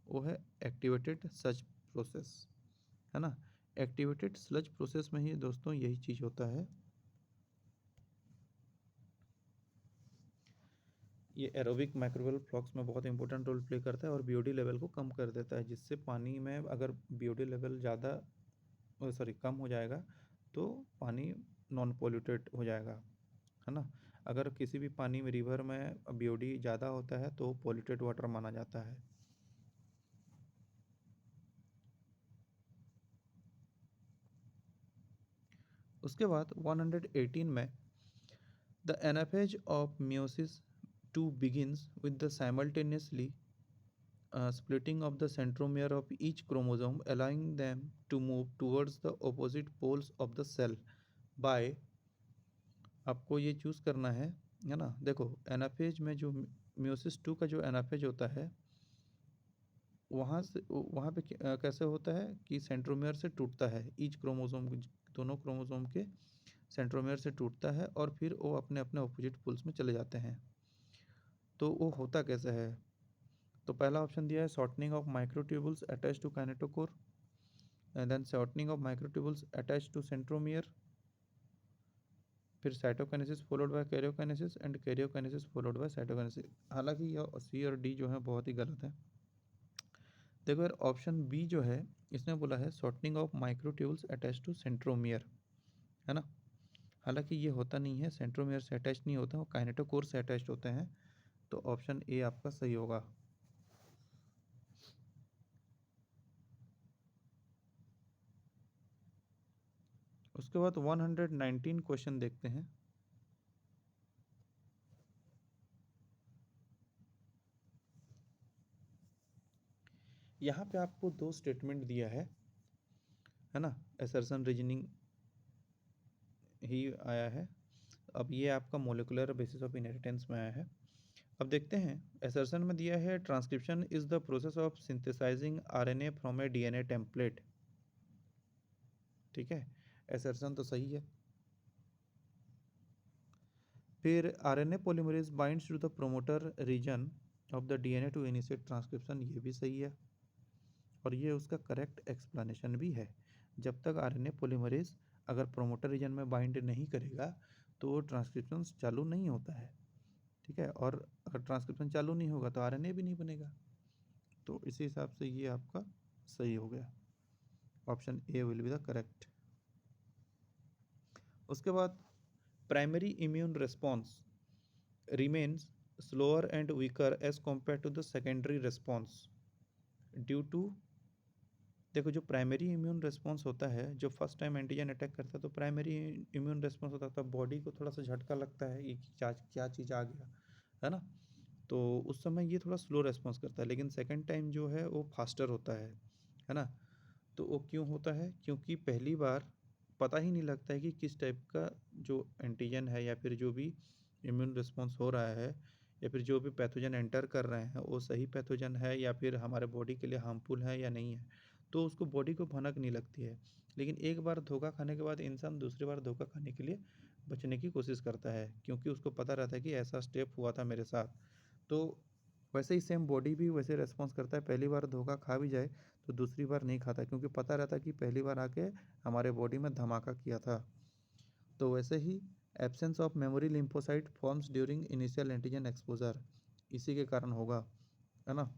Speaker 1: वो है एक्टिवेटेड सच प्रोसेस, है ना। एक्टिवेटेड स्लज प्रोसेस में ही दोस्तों यही चीज़ होता है। ये एरोबिक माइक्रोबियल फ्लॉक्स में बहुत इंपॉर्टेंट रोल प्ले करता है और बीओडी लेवल को कम कर देता है, जिससे पानी में अगर बीओडी लेवल ज़्यादा कम हो जाएगा तो पानी नॉन पोल्यूटेड हो जाएगा, है ना। अगर किसी भी पानी में रिवर में बीओडी ज़्यादा होता है तो पोल्यूटेड वाटर माना जाता है। उसके बाद 118 में the anaphase of meiosis 2 begins with the simultaneously splitting of the centromere of each chromosome, allowing them to move towards the opposite poles of the cell by, आपको ये चूज़ करना है ना। देखो एनाफेज में जो मियोसिस 2 का जो एनाफेज होता है वहाँ पे कैसे होता है कि सेंट्रोमियर से टूटता है, ईच क्रोमोसोम दोनों क्रोमोसोम के सेंट्रोमियर से टूटता है और फिर वो अपने अपने ऑपोजिट पोल्स में चले जाते हैं। तो वो होता कैसे है? तो पहला ऑप्शन दिया है shortening of microtubules attach to kinetochore, and then shortening of microtubules attach to centromere, फिर cytokinesis followed by karyokinesis and karyokinesis followed by cytokinesis. हालांकि यह सी और डी जो है बहुत ही गलत है। देखो यार ऑप्शन बी जो है इसने बोला है shortening of microtubules attach to centromere, है ना। हालांकि ये होता नहीं है, सेंट्रोमियर से अटैच नहीं होता, वो काइनेटोकोर से अटैच होते हैं। तो ऑप्शन ए आपका सही होगा। उसके बाद 119 क्वेश्चन देखते हैं। यहाँ पे आपको दो स्टेटमेंट दिया है ना। असर्शन रीजनिंग ही आया है। अब ये आपका मोलिकुलर बेसिस ऑफ इनहेरिटेंस में आया है। अब देखते हैं असर्शन में दिया है transcription is the process of synthesizing RNA from a DNA template. ठीक है, असर्शन तो सही है। फिर RNA polymerase binds to the promoter region of the DNA to initiate transcription, ये भी सही है और ये उसका करेक्ट एक्सप्लेनेशन भी है। जब तक आरएनए पॉलीमरेज अगर प्रोमोटर रीजन में बाइंड नहीं करेगा तो ट्रांसक्रिप्शन चालू नहीं होता है। ठीक है, और अगर ट्रांसक्रिप्शन चालू नहीं होगा तो आरएनए भी नहीं बनेगा। तो इसी हिसाब से ये आपका सही हो गया, option A will be the correct. उसके बाद primary immune response remains slower and weaker as compare to the secondary response due to. देखो जो प्राइमरी इम्यून रिस्पॉन्स होता है, जो फर्स्ट टाइम एंटीजन अटैक करता है तो प्राइमरी इम्यून रिस्पॉन्स होता है, बॉडी को थोड़ा सा झटका लगता है ये क्या चीज़ आ गया, है ना। तो उस समय ये थोड़ा स्लो रेस्पॉन्स करता है, लेकिन सेकंड टाइम जो है वो फास्टर होता है ना। तो वो क्यों होता है? क्योंकि पहली बार पता ही नहीं लगता है कि किस टाइप का जो एंटीजन है या फिर जो भी इम्यून रिस्पॉन्स हो रहा है या फिर जो भी पैथोजन एंटर कर रहे हैं वो सही पैथोजन है या फिर हमारे बॉडी के लिए हार्मफुल है या नहीं है। तो उसको बॉडी को भनक नहीं लगती है। लेकिन एक बार धोखा खाने के बाद इंसान दूसरी बार धोखा खाने के लिए बचने की कोशिश करता है, क्योंकि उसको पता रहता है कि ऐसा स्टेप हुआ था मेरे साथ। तो वैसे ही सेम बॉडी भी वैसे रेस्पॉन्स करता है, पहली बार धोखा खा भी जाए तो दूसरी बार नहीं खाता, क्योंकि पता रहता है कि पहली बार आके हमारे बॉडी में धमाका किया था। तो वैसे ही absence of memory lymphocyte forms during initial antigen exposure, इसी के कारण होगा, है ना।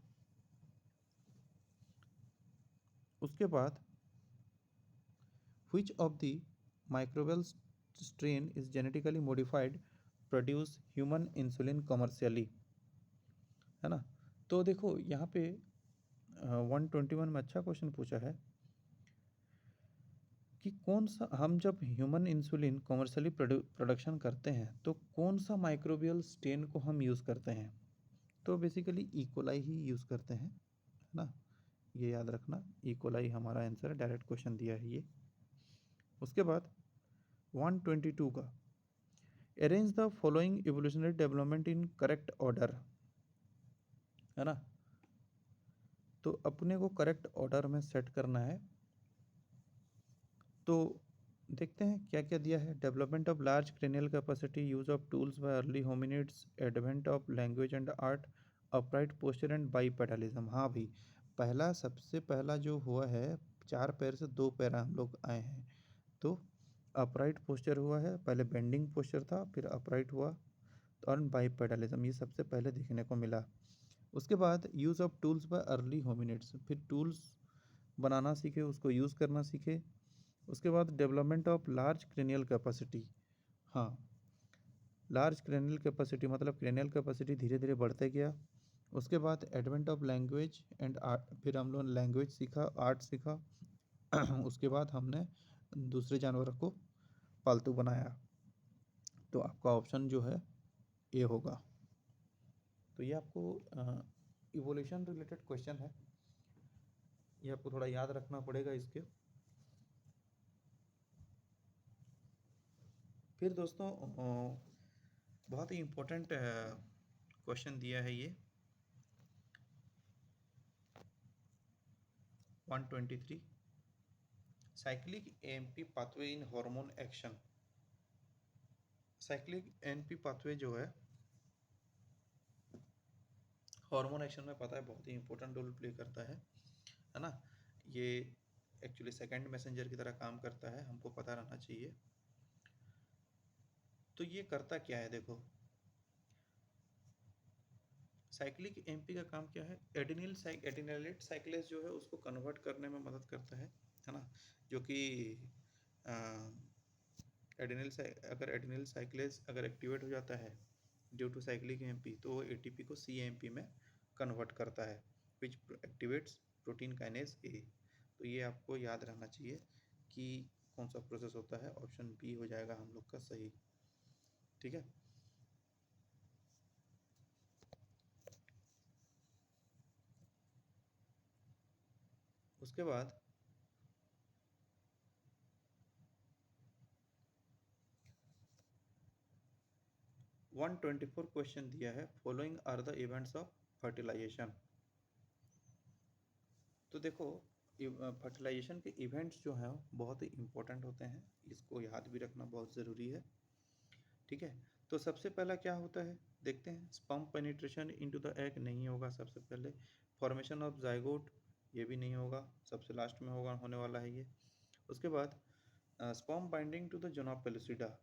Speaker 1: उसके बाद which of the microbial strain is genetically modified produce human insulin commercially, है ना। तो देखो यहाँ पे 121 में अच्छा क्वेश्चन पूछा है कि कौन सा, हम जब ह्यूमन इंसुलिन कमर्शियली प्रोडक्शन करते हैं तो कौन सा माइक्रोबियल स्ट्रेन को हम यूज़ करते हैं? तो बेसिकली इकोलाई ही यूज़ करते हैं, है ना। ये याद रखना, इकोलाई हमारा आंसर है, डायरेक्ट क्वेश्चन दिया है ये। उसके बाद 122 का arrange the following evolutionary development in correct order, है ना। तो अपने को करेक्ट ऑर्डर में सेट करना है। तो देखते हैं क्या क्या दिया है। Development of large cranial capacity, use of tools by early hominids, advent of language and art, upright posture and bipedalism. हाँ भाई, पहला सबसे पहला जो हुआ है, 4 पैर से 2 पैर हम लोग आए हैं। तो अपराइट पोस्चर हुआ है, पहले बेंडिंग पोस्चर था, फिर अपराइट हुआ और बाईपेडलिज्म, ये सबसे पहले देखने को मिला। उसके बाद use of tools by early hominids, फिर टूल्स बनाना सीखे, उसको यूज़ करना सीखे। उसके बाद development of large cranial capacity. हाँ, लार्ज क्रेनियल कैपेसिटी मतलब क्रेनियल कैपेसिटी धीरे धीरे बढ़ते गया। उसके बाद advent of language and art, फिर हम लोग लैंग्वेज सीखा, आर्ट सीखा। उसके बाद हमने दूसरे जानवरों को पालतू बनाया। तो आपका ऑप्शन जो है ए होगा। तो ये आपको इवोल्यूशन रिलेटेड क्वेश्चन है, ये आपको थोड़ा याद रखना पड़ेगा इसके। फिर दोस्तों बहुत ही इम्पोर्टेंट क्वेश्चन दिया है ये 123, साइक्लिक एएमपी पाथवे इन hormone action. Cyclic AMP pathway जो है हार्मोन एक्शन में पता है बहुत ही इंपॉर्टेंट रोल प्ले करता है ना। ये एक्चुअली सेकंड मैसेंजर की तरह काम करता है, हमको पता रहना चाहिए। तो ये करता क्या है, देखो साइक्लिक एमपी का काम क्या है, एडिनिलेट साइक्लेज जो है उसको कन्वर्ट करने में मदद करता है ना। जो कि अगर एडिनिल साइक्लेज अगर एक्टिवेट हो जाता है ड्यू टू साइक्लिक एमपी, तो वो एटीपी को सीएमपी में कन्वर्ट करता है, विच एक्टिवेट्स प्रोटीन काइनेज ए। तो ये आपको याद रहना चाहिए कि कौन सा प्रोसेस होता है। ऑप्शन बी हो जाएगा हम लोग का सही, ठीक है। उसके बाद 124 क्वेश्चन दिया है, following are the events of fertilization. तो देखो फर्टिलाइजेशन के इवेंट्स जो हैं बहुत ही इंपॉर्टेंट होते हैं, इसको याद भी रखना बहुत ज़रूरी है, ठीक है। तो सबसे पहला क्या होता है देखते हैं। Sperm penetration into the egg नहीं होगा सबसे पहले। फॉर्मेशन ऑफ जाइगोट ये भी नहीं होगा, सबसे लास्ट में होगा, होने वाला है ये। उसके बाद sperm binding to the zona pellucida,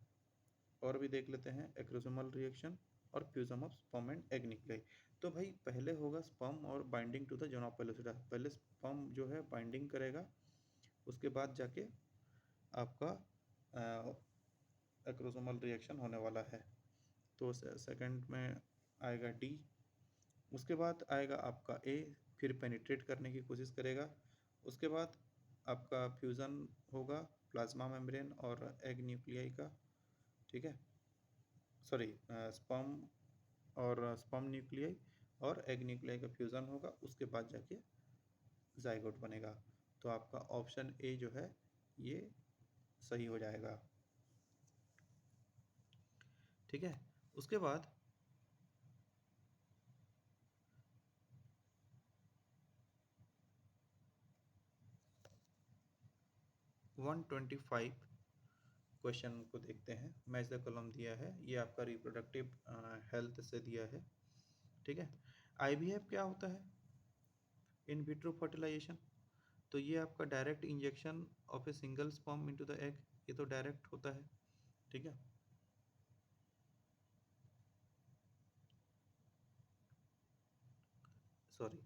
Speaker 1: और भी देख लेते हैं, एक्रोसोमल रिएक्शन और fusion of sperm and egg nuclei. तो भाई पहले होगा स्पर्म और binding to the zona pellucida, पहले स्पर्म जो है बाइंडिंग करेगा, उसके बाद जाके आपका एक्रोसोमल रिएक्शन होने वाला है। तो सेकंड में आएगा डी। उसके बाद आएगा आपका ए, फिर पेनिट्रेट करने की कोशिश करेगा। उसके बाद आपका फ्यूज़न होगा प्लाज्मा मेम्ब्रेन और एग न्यूक्लियाई का, ठीक है। सॉरी, स्पर्म और स्पर्म न्यूक्लियाई और एग न्यूक्लियाई का फ्यूज़न होगा, उसके बाद जाके जाइगोट बनेगा। तो आपका ऑप्शन ए जो है ये सही हो जाएगा, ठीक है। उसके बाद 125 क्वेश्चन को देखते हैं। मैच द कॉलम दिया है, ये आपका रिप्रोडक्टिव हेल्थ से दिया है, ठीक है। आईवीएफ क्या होता है, इन विट्रो फर्टिलाइजेशन। तो ये आपका direct injection of a single sperm into the egg, ये तो डायरेक्ट होता है, ठीक है। सॉरी,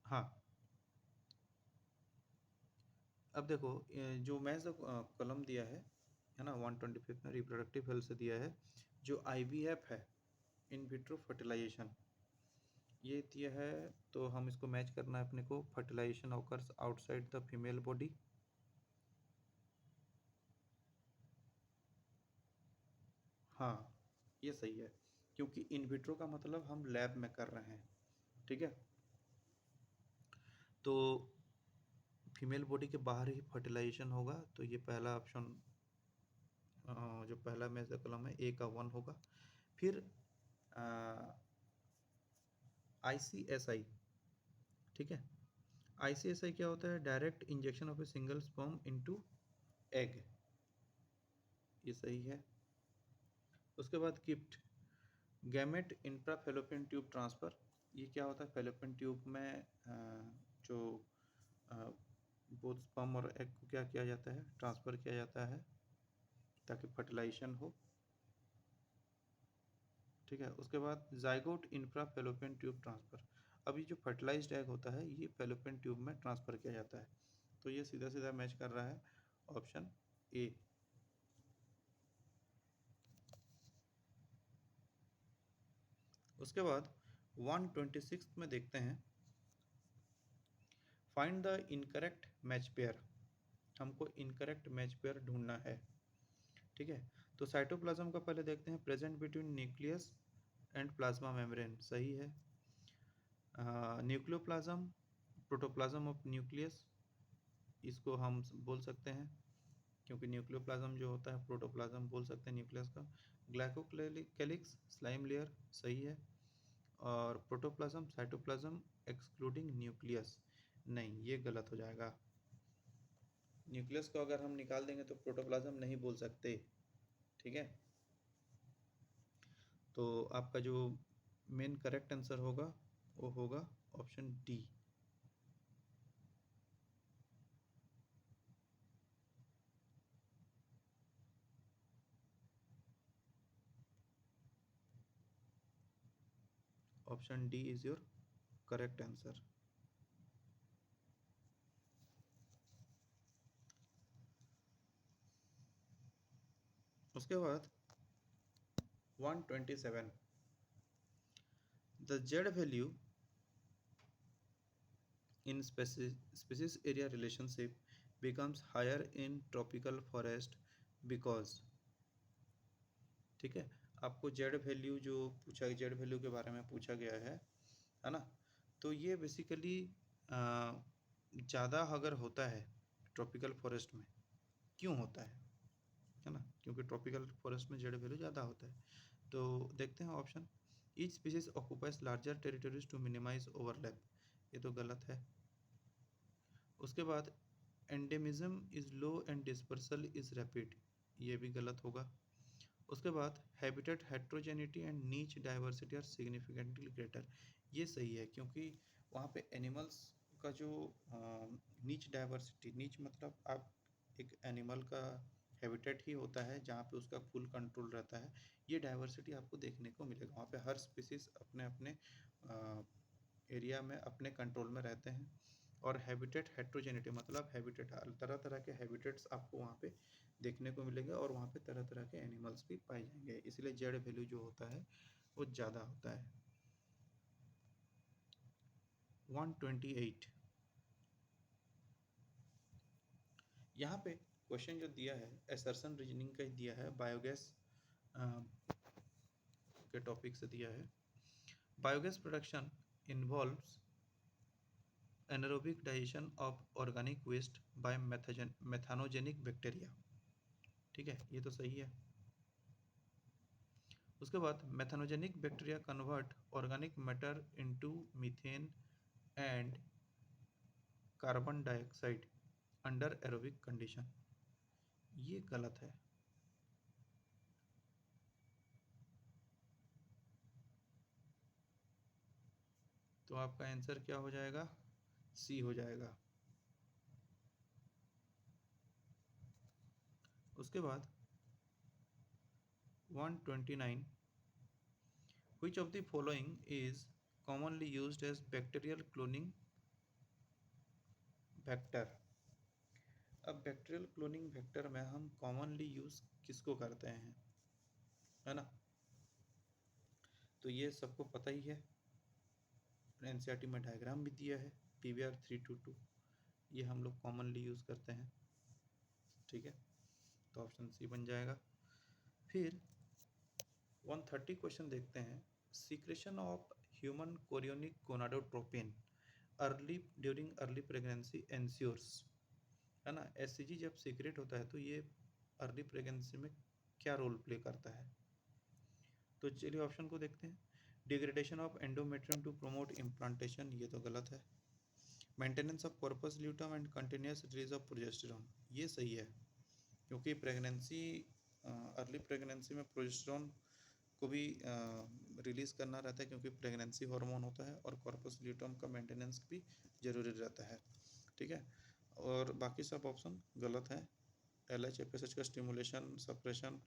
Speaker 1: हाँ। अब देखो जो मैच द कॉलम दिया है ना 125 में रिप्रोडक्टिव हेल्थ से दिया है, जो आईवीएफ है इन विट्रो फर्टिलाइजेशन ये दिया है। तो हम इसको मैच करना है अपने को, fertilization occurs outside the female body. हाँ, ये सही है, क्योंकि इन विट्रो का मतलब हम लैब में कर रहे हैं, ठीक है। तो फीमेल बॉडी के बाहर ही फर्टिलाइजेशन होगा, तो ये पहला ऑप्शन जो पहला में से कॉलम है ए का 1 होगा। फिर ICSI, ठीक है। ICSI क्या होता है? Direct injection of a single sperm into egg, ये सही है। उसके बाद gift gamete intra fallopian tube transfer, ये क्या होता है? फेलोपियन ट्यूब में जो बोथ स्पर्म और एग को क्या किया जाता है? ट्रांसफ़र किया जाता है ताकि फर्टिलाइजेशन हो, ठीक है। उसके बाद zygote infra fallopian tube transfer, अब ये जो फर्टिलाइज्ड एग होता है ये फेलोपियन ट्यूब में ट्रांसफ़र किया जाता है, तो ये सीधा सीधा मैच कर रहा है ऑप्शन ए। उसके बाद 126 में देखते हैं, find the incorrect match pair, हमको इनकरेक्ट मैच पेयर ढूंढना है, ठीक है। तो साइटोप्लाज्म का पहले देखते हैं, present between nucleus and plasma membrane, सही है। न्यूक्लियोप्लाज्म प्रोटोप्लाज्म ऑफ न्यूक्लियस, इसको हम बोल सकते हैं, क्योंकि न्यूक्लियोप्लाज्म जो होता है प्रोटोप्लाज्म बोल सकते हैं न्यूक्लियस का। ग्लाइकोकेलिक्स स्लाइम लेयर, सही है। और प्रोटोप्लाज्म साइटोप्लाज्म एक्सक्लूडिंग न्यूक्लियस, नहीं ये गलत हो जाएगा। न्यूक्लियस को अगर हम निकाल देंगे तो प्रोटोप्लाज्म नहीं बोल सकते, ठीक है। तो आपका जो मेन करेक्ट आंसर होगा वो होगा option D. Option D is your correct answer. उसके बाद 127, the Z value in species area relationship becomes higher in tropical forest because, ठीक है। आपको जेड वैल्यू जो पूछा, जेड वैल्यू के बारे में पूछा गया है ना। तो ये बेसिकली ज़्यादा अगर होता है ट्रॉपिकल फॉरेस्ट में, क्यों होता है ना, क्योंकि ट्रॉपिकल फॉरेस्ट में जेड वैल्यू ज़्यादा होता है। तो देखते हैं option, each species occupies larger territories to minimise overlap, ये तो गलत है। उसके बाद endemism is low and dispersal is rapid, ये भी गलत होगा। उसके बाद habitat heterogeneity and niche diversity are significantly greater, ये सही है, क्योंकि वहाँ पे एनिमल्स का जो नीच डाइवर्सिटी, नीच मतलब आप एक एनिमल का हैबिटेट ही होता है जहाँ पे उसका फुल कंट्रोल रहता है, ये डाइवर्सिटी आपको देखने को मिलेगा। वहाँ पे हर स्पीसीज अपने अपने एरिया में अपने कंट्रोल में रहते हैं। और हैबिटेट हेट्रोजेनिटी मतलब हैबिटेट, तरह तरह के हैबिटेट्स आपको वहाँ पे देखने को मिलेंगे और वहाँ पे तरह तरह के एनिमल्स भी पाए जाएंगे, इसलिए जेड वैल्यू जो होता है वो ज़्यादा होता है। 128, यहाँ पे क्वेश्चन जो दिया है एसर्शन रीजनिंग का दिया है, बायोगैस के टॉपिक से दिया है। Biogas production involves anaerobic digestion of organic waste by methanogenic bacteria, ठीक है, ये तो सही है। उसके बाद methanogenic bacteria convert organic matter into methane and carbon dioxide under aerobic condition, ये गलत है। तो आपका आंसर क्या हो जाएगा? सी हो जाएगा। उसके बाद 129, which of the following is commonly used as bacterial cloning vector, अब बैक्टीरियल क्लोनिंग वेक्टर में हम कॉमनली यूज किसको करते हैं, है ना। तो ये सबको पता ही है, एनसीईआरटी में डायग्राम भी दिया है, PBR 322, ये हम लोग कॉमनली यूज करते हैं, ठीक है। तो ऑप्शन सी बन जाएगा। फिर 130 क्वेश्चन देखते हैं, secretion of human chorionic gonadotropin early during early pregnancy ensures, है ना। एससीजी जब सीक्रेट होता है तो ये अर्ली प्रेगनेंसी में क्या रोल प्ले करता है। तो चलिए ऑप्शन को देखते हैं, degradation of endometrium to promote implantation, ये तो गलत है। Maintenance of corpus luteum and continuous release of progesterone, ये सही है, क्योंकि प्रेगनेंसी, अर्ली प्रेगनेंसी में प्रोजेस्टेरॉन को भी रिलीज़ करना रहता है, क्योंकि प्रेगनेंसी हार्मोन होता है, और कॉर्पस ल्यूटम का मेंटेनेंस भी जरूरी रहता है। ठीक है, और बाकी सब ऑप्शन गलत है। LH-FSH का स्टिमुलेशन सप्रेशन,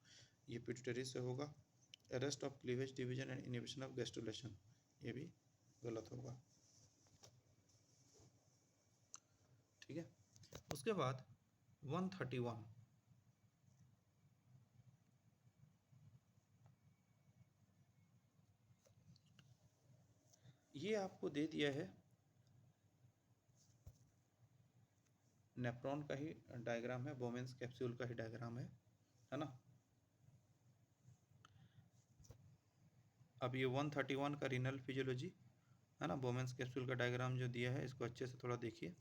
Speaker 1: ये पिट्यूटरी से होगा। Arrest of cleavage division and inhibition of gastrulation, ये भी गलत होगा। ठीक है, उसके बाद 131, ये आपको दे दिया है नेफ्रॉन का ही डायग्राम है, बोमेंस कैप्सूल का ही डायग्राम है ना। अब ये 131 का रीनल फिजियोलॉजी है ना, बोमेंस कैप्सूल का डायग्राम जो दिया है, इसको अच्छे से थोड़ा देखिए।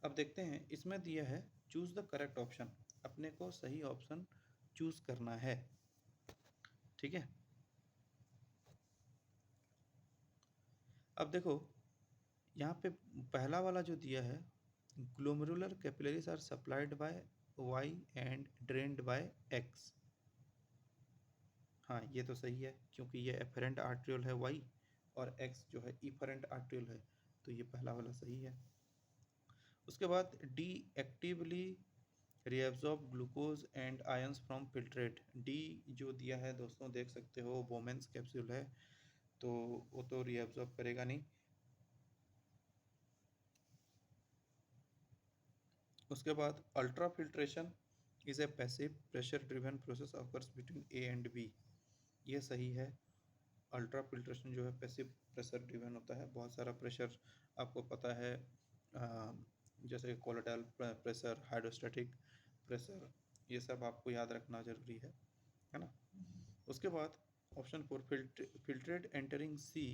Speaker 1: अब देखते हैं, इसमें दिया है चूज द करेक्ट ऑप्शन, अपने को सही ऑप्शन चूज करना है। ठीक है, अब देखो यहाँ पे पहला वाला जो दिया है, glomerular capillaries are supplied by Y and drained by X. हाँ, ये तो सही है, क्योंकि ये एफरेंट आर्ट्रियोल है वाई, और एक्स जो है इफरेंट आर्ट्रियोल है, तो ये पहला वाला सही है। उसके बाद D actively reabsorb glucose and ions from filtrate, D जो दिया है दोस्तों देख सकते हो, बोमेंस कैप्सूल है, तो वो तो रिएब्जॉर्ब करेगा नहीं। उसके बाद ultrafiltration is a passive pressure driven process occurs between A and B, ये सही है। अल्ट्रा फिल्ट्रेशन जो है पैसिव प्रेशर ड्रिवन होता है, बहुत सारा प्रेशर आपको पता है, जैसे कोलोइडल प्रेशर, हाइड्रोस्टैटिक प्रेशर, ये सब आपको याद रखना जरूरी है ना। उसके बाद option 4, filtrate entering C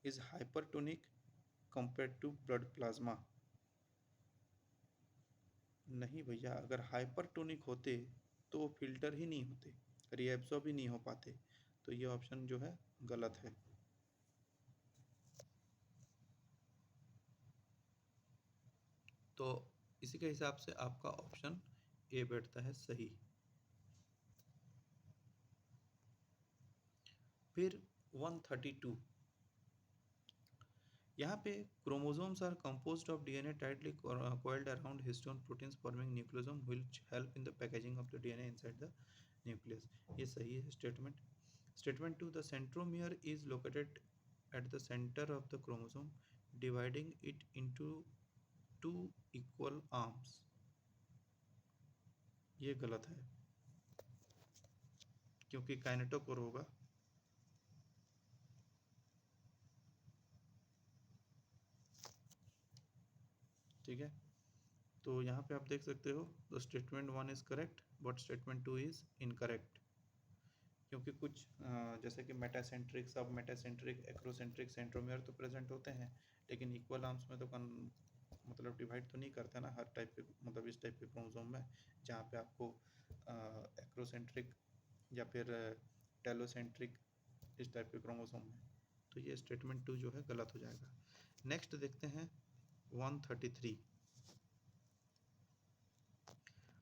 Speaker 1: is hypertonic compare to blood plasma, नहीं भैया, अगर हाइपरटोनिक होते तो वो फिल्टर ही नहीं होते, रिएब्सॉर्ब ही नहीं हो पाते, तो ये ऑप्शन जो है गलत है। तो इसी के हिसाब से आपका ऑप्शन ए बैठता है सही। फिर 132, यहाँ पे chromosomes are composed of DNA tightly coiled around histone proteins forming nucleosome which help in the packaging of the DNA inside the nucleus, ये सही है statement. Statement 2, the centromere is located at the center of the chromosome dividing it into two equal arms, ये गलत है, क्योंकि काइनेटोकोर होगा। ठीक है, तो यहाँ पे आप देख सकते हो, तो statement 1 is correct but statement 2 is incorrect, क्योंकि कुछ जैसे कि मेटासेंट्रिक, सब मेटासेंट्रिक, एक्रोसेंट्रिक सेंट्रोमियर तो प्रेजेंट होते हैं, लेकिन इक्वल आर्म्स में तो मतलब डिवाइड तो नहीं करते ना हर टाइप के, मतलब इस टाइप के क्रोमोसोम में, जहाँ पे आपको एक्रोसेंट्रिक या फिर टेलोसेंट्रिक इस टाइप के क्रोमोसोम में, तो ये स्टेटमेंट 2 जो है गलत हो जाएगा। नेक्स्ट देखते हैं 133।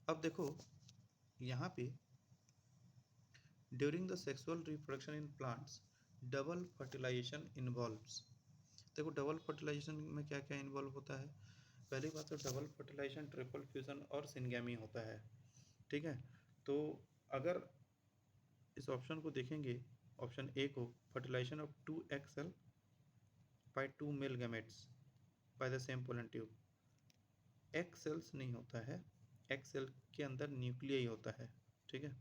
Speaker 1: अब देखो यहाँ पे during the sexual reproduction in plants double fertilisation involves, देखो डबल फर्टिलाइजेशन में क्या क्या इन्वॉल्व होता है। पहली बात तो डबल फर्टिलाइजेशन, ट्रिपल फ्यूजन और सिंगेमी होता है। ठीक है, तो अगर इस ऑप्शन को देखेंगे, ऑप्शन ए को, fertilisation of 2 egg cell by 2 male gametes by the same pollen tube, egg cells नहीं होता है, एग सेल के अंदर न्यूक्लियस होता है। ठीक है,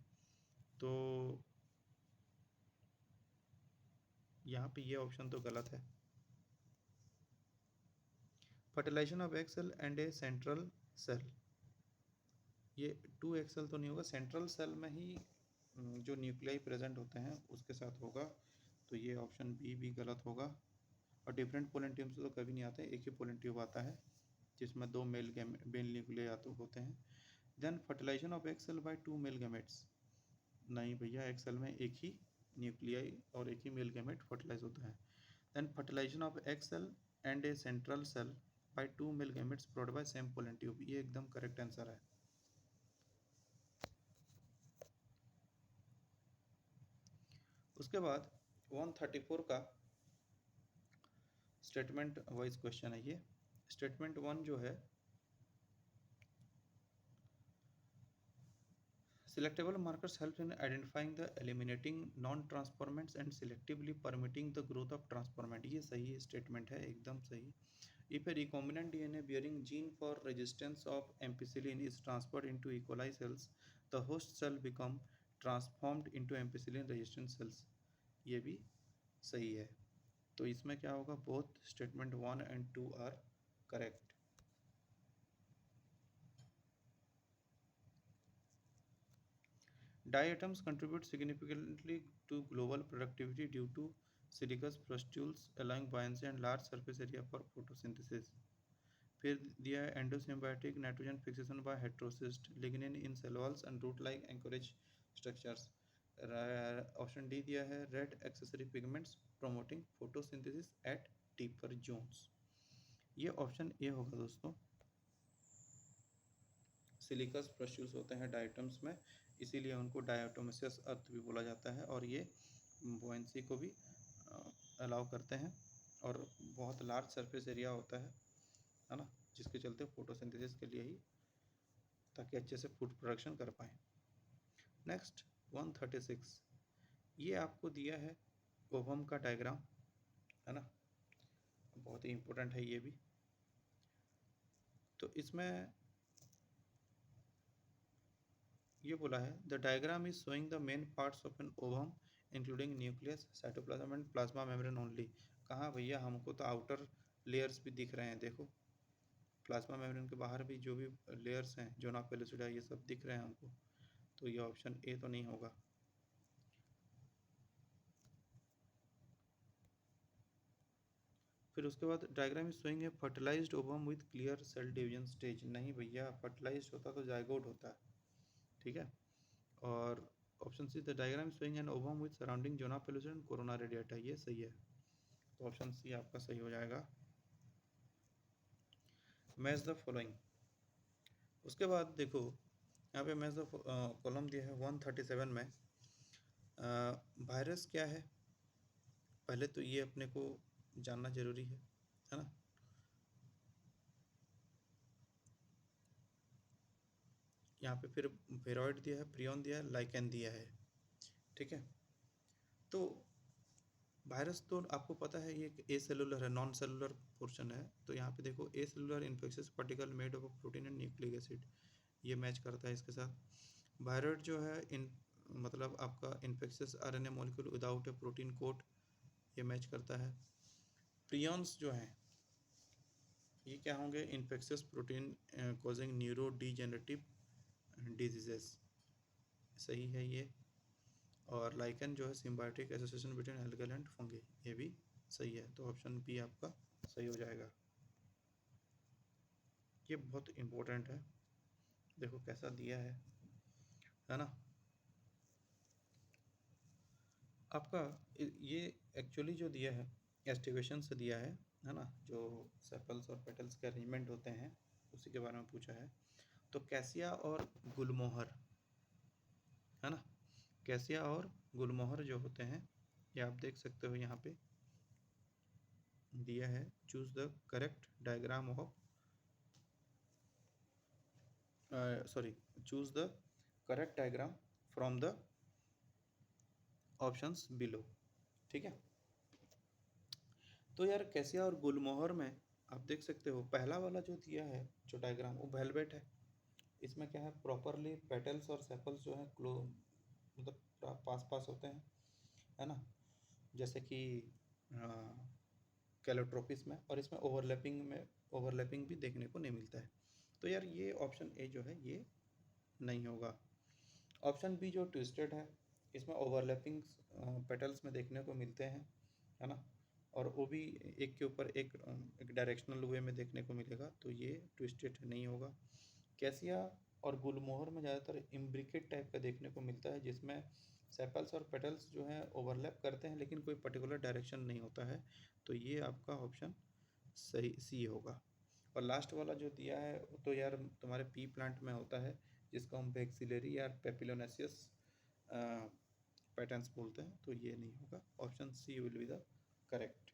Speaker 1: तो यहाँ पे ये ऑप्शन तो गलत है। Fertilisation of egg cell and a central cell, ये 2 egg cell तो नहीं होगा, सेंट्रल सेल में ही जो न्यूक्लियाई प्रेजेंट होते हैं उसके साथ होगा, तो ये ऑप्शन बी भी गलत होगा। और डिफरेंट पोलन ट्यूब से तो कभी नहीं आते, एक ही पोलन ट्यूब आता है जिसमें 2 मेल न्यूक्लियाई तो होते हैं। Then fertilisation of egg cell by 2 male gametes, नहीं भैया, एग सेल में एक ही न्यूक्लियाई और एक ही मेल गैमेट फर्टिलाइज होता है। Then fertilisation of egg cell and a central cell by two male gametes produced by same pollen tube, ये एकदम करेक्ट आंसर है। उसके बाद 134 का स्टेटमेंट वाइज क्वेश्चन है ये। स्टेटमेंट 1 जो है, selectable markers help in identifying the eliminating non-transformants and selectively permitting the growth of transformant, ये सही स्टेटमेंट है, एकदम सही। If a recombinant DNA bearing gene for resistance of ampicillin is transferred into E. coli cells, the host cell become transformed into ampicillin resistant cells, ये भी सही है। तो इसमें क्या होगा, both statement 1 and 2 are correct. Diatoms contribute significantly to global productivity due to silicous pustules allowing buoyancy and large surface area for photosynthesis। फिर दिया है endosymbiotic nitrogen fixation by heterocyst, lignin in cell walls and root like anchorage structures. Option D दिया है red accessory pigments promoting photosynthesis at deeper zones, ये ऑप्शन ए होगा दोस्तों। सिलिकस प्रस्यूल्स होते हैं डायटम्स में, इसीलिए उनको डायटोमियस अर्थ भी बोला जाता है, और ये बुओयंसी को भी अलाउ करते हैं, और बहुत लार्ज सरफेस एरिया होता है ना, जिसके चलते फोटोसिंथेसिस के लिए ही, ताकि अच्छे से फूड प्रोडक्शन कर पाएँ। नेक्स्ट 136, ये आपको दिया है ओवम का डायग्राम, है ना, बहुत ही इम्पोर्टेंट है ये भी। तो इसमें ये बोला है the diagram is showing the main parts of an ovum including nucleus, cytoplasm and plasma membrane only. कहाँ भैया, हमको तो आउटर लेयर्स भी दिख रहे हैं, देखो प्लाज्मा मेम्ब्रेन के बाहर भी जो भी लेयर्स हैं, जोना पेलुसिडा, ये सब दिख रहे हैं हमको, तो ये ऑप्शन ए तो नहीं होगा। फिर उसके बाद diagram is showing a fertilised ovum with clear cell division stage, नहीं भैया, फर्टिलाइज्ड होता तो जायगोट होता है, ठीक है। और option C the diagram showing an ovum with surrounding zona pellucida and corona radiata, ये सही है, तो ऑप्शन सी आपका सही हो जाएगा। Match the following. उसके बाद देखो यहाँ पे मैच द कॉलम दिया है 137 में। वायरस क्या है, पहले तो ये अपने को जानना जरूरी है ना। यहाँ पे फिर वेरॉइड दिया है, प्रियन दिया है, लाइकेन दिया है, ठीक है। तो वायरस तो आपको पता है ये ए सेलुलर है, नॉन सेलुलर पोर्शन है, तो यहाँ पे देखो acellular infectious particle made of protein and nucleic acid, ये मैच करता है इसके साथ। वायरॉइड जो है इन मतलब आपका infectious RNA molecule without a protein coat, ये मैच करता है। प्रियॉन्स जो हैं ये क्या होंगे, infectious protein causing neurodegenerative diseases, सही है ये। और लाइकन जो है symbiotic association between algal and fungi, ये भी सही है, तो ऑप्शन बी आपका सही हो जाएगा। ये बहुत इम्पोर्टेंट है, देखो कैसा दिया है ना। आपका ये एक्चुअली जो दिया है एस्टिवेशन से दिया है ना, जो सेपल्स और पेटल्स के अरेंजमेंट होते हैं उसी के बारे में पूछा है। तो कैसिया और गुलमोहर, है ना, कैसिया और गुलमोहर जो होते हैं, ये आप देख सकते हो यहाँ पे दिया है। Choose the correct diagram of sorry choose the correct diagram from the options below, ठीक है। तो यार कैसिया और गुलमोहर में आप देख सकते हो पहला वाला जो दिया है जो डायग्राम, वो वेलवेट है। इसमें क्या है, प्रॉपरली पेटल्स और सेपल्स जो है क्लो मतलब पास पास होते हैं, है ना, जैसे कि कैलोट्रोपिस में, और इसमें ओवरलैपिंग भी देखने को नहीं मिलता है। तो यार ये ऑप्शन ए जो है ये नहीं होगा। ऑप्शन बी जो ट्विस्टेड है, इसमें ओवरलैपिंग पेटल्स में देखने को मिलते हैं, है ना, और वो भी एक के ऊपर एक डायरेक्शनल वे में देखने को मिलेगा, तो ये ट्विस्टेड नहीं होगा। कैसिया और गुलमोहर में ज़्यादातर इम्ब्रिकेट टाइप का देखने को मिलता है, जिसमें सेपल्स और पेटल्स जो हैं ओवरलैप करते हैं लेकिन कोई पर्टिकुलर डायरेक्शन नहीं होता है। तो ये आपका ऑप्शन सही सी होगा। और लास्ट वाला जो दिया है तो यार तुम्हारे पी प्लांट में होता है, जिसको हम वैक्सिलरी या पेपिलोनेसियस पैटर्न्स बोलते हैं, तो ये नहीं होगा। Option C will be the correct.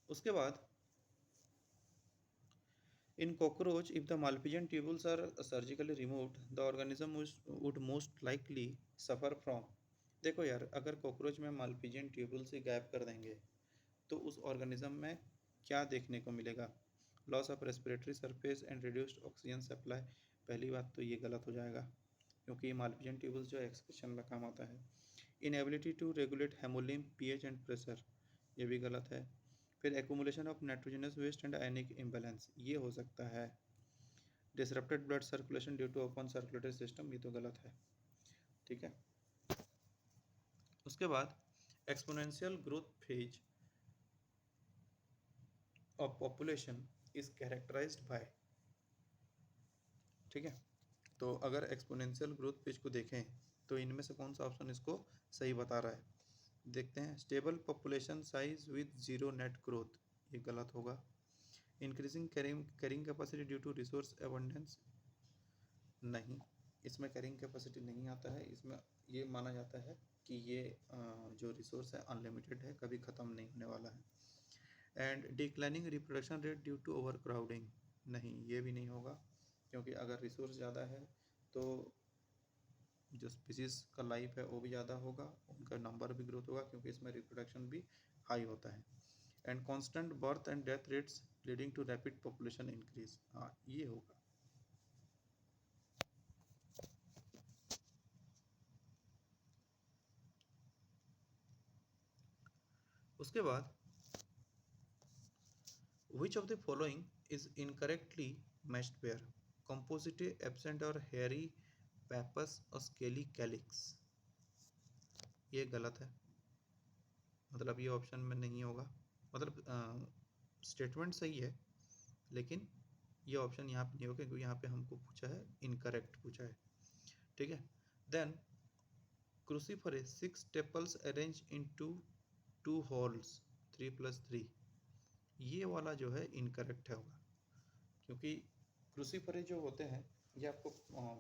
Speaker 1: उसके बाद in cockroach, if the malpighian tubules are surgically removed, the organism would most likely suffer from। देखो यार, अगर कॉकरोच में मालपीजियन ट्यूबुल्स ही गायब कर देंगे तो उस ऑर्गेनिज्म में क्या देखने को मिलेगा? Loss of respiratory surface and reduced oxygen supply. पहली बात तो ये गलत हो जाएगा, क्योंकि मालपीजियन ट्यूबुल्स जो एक्सक्रीशन में काम आता है। Inability to regulate haemolymph pH and pressure, ये भी गलत है। फिर accumulation of nitrogenous waste and ionic imbalance, ये हो सकता है। Disrupted blood circulation due to open circulatory system, ये तो गलत है। ठीक है। उसके बाद exponential growth phase of population is characterized by. ठीक है, तो अगर एक्सपोनेंशियल ग्रोथ फेज को देखें तो इनमें से कौन सा ऑप्शन इसको सही बता रहा है? देखते हैं। Stable population size with zero net growth, ये गलत होगा। Increasing carrying capacity due to resource abundance, नहीं, इसमें कैरिंग कैपेसिटी नहीं आता है। इसमें ये माना जाता है कि ये जो रिसोर्स है अनलिमिटेड है, कभी ख़त्म नहीं होने वाला है। And declining reproduction rate due to overcrowding, नहीं, ये भी नहीं होगा, क्योंकि अगर रिसोर्स ज़्यादा है तो जो स्पीसीज़ का लाइफ है वो भी ज़्यादा होगा, उनका नंबर भी ग्रोथ होगा, क्योंकि इसमें रिप्रोडक्शन भी हाई होता है। And constant birth and death rates leading to rapid population increase, हाँ ये होगा। उसके बाद which of the following is incorrectly matched pair? Compositae absent और हेयरी पैपस और स्केली कैलिक्स, ये गलत है, मतलब ये ऑप्शन में नहीं होगा। मतलब स्टेटमेंट सही है लेकिन ये ऑप्शन यहाँ पे नहीं होगा, क्योंकि यहाँ पे हमको पूछा है इनकरेक्ट पूछा है। ठीक है। Then cruciferous 6 tepals arrange into 2 whorls 3+3, ये वाला जो है इनकरेक्ट है होगा, क्योंकि क्रूसीफरस जो होते हैं ये आपको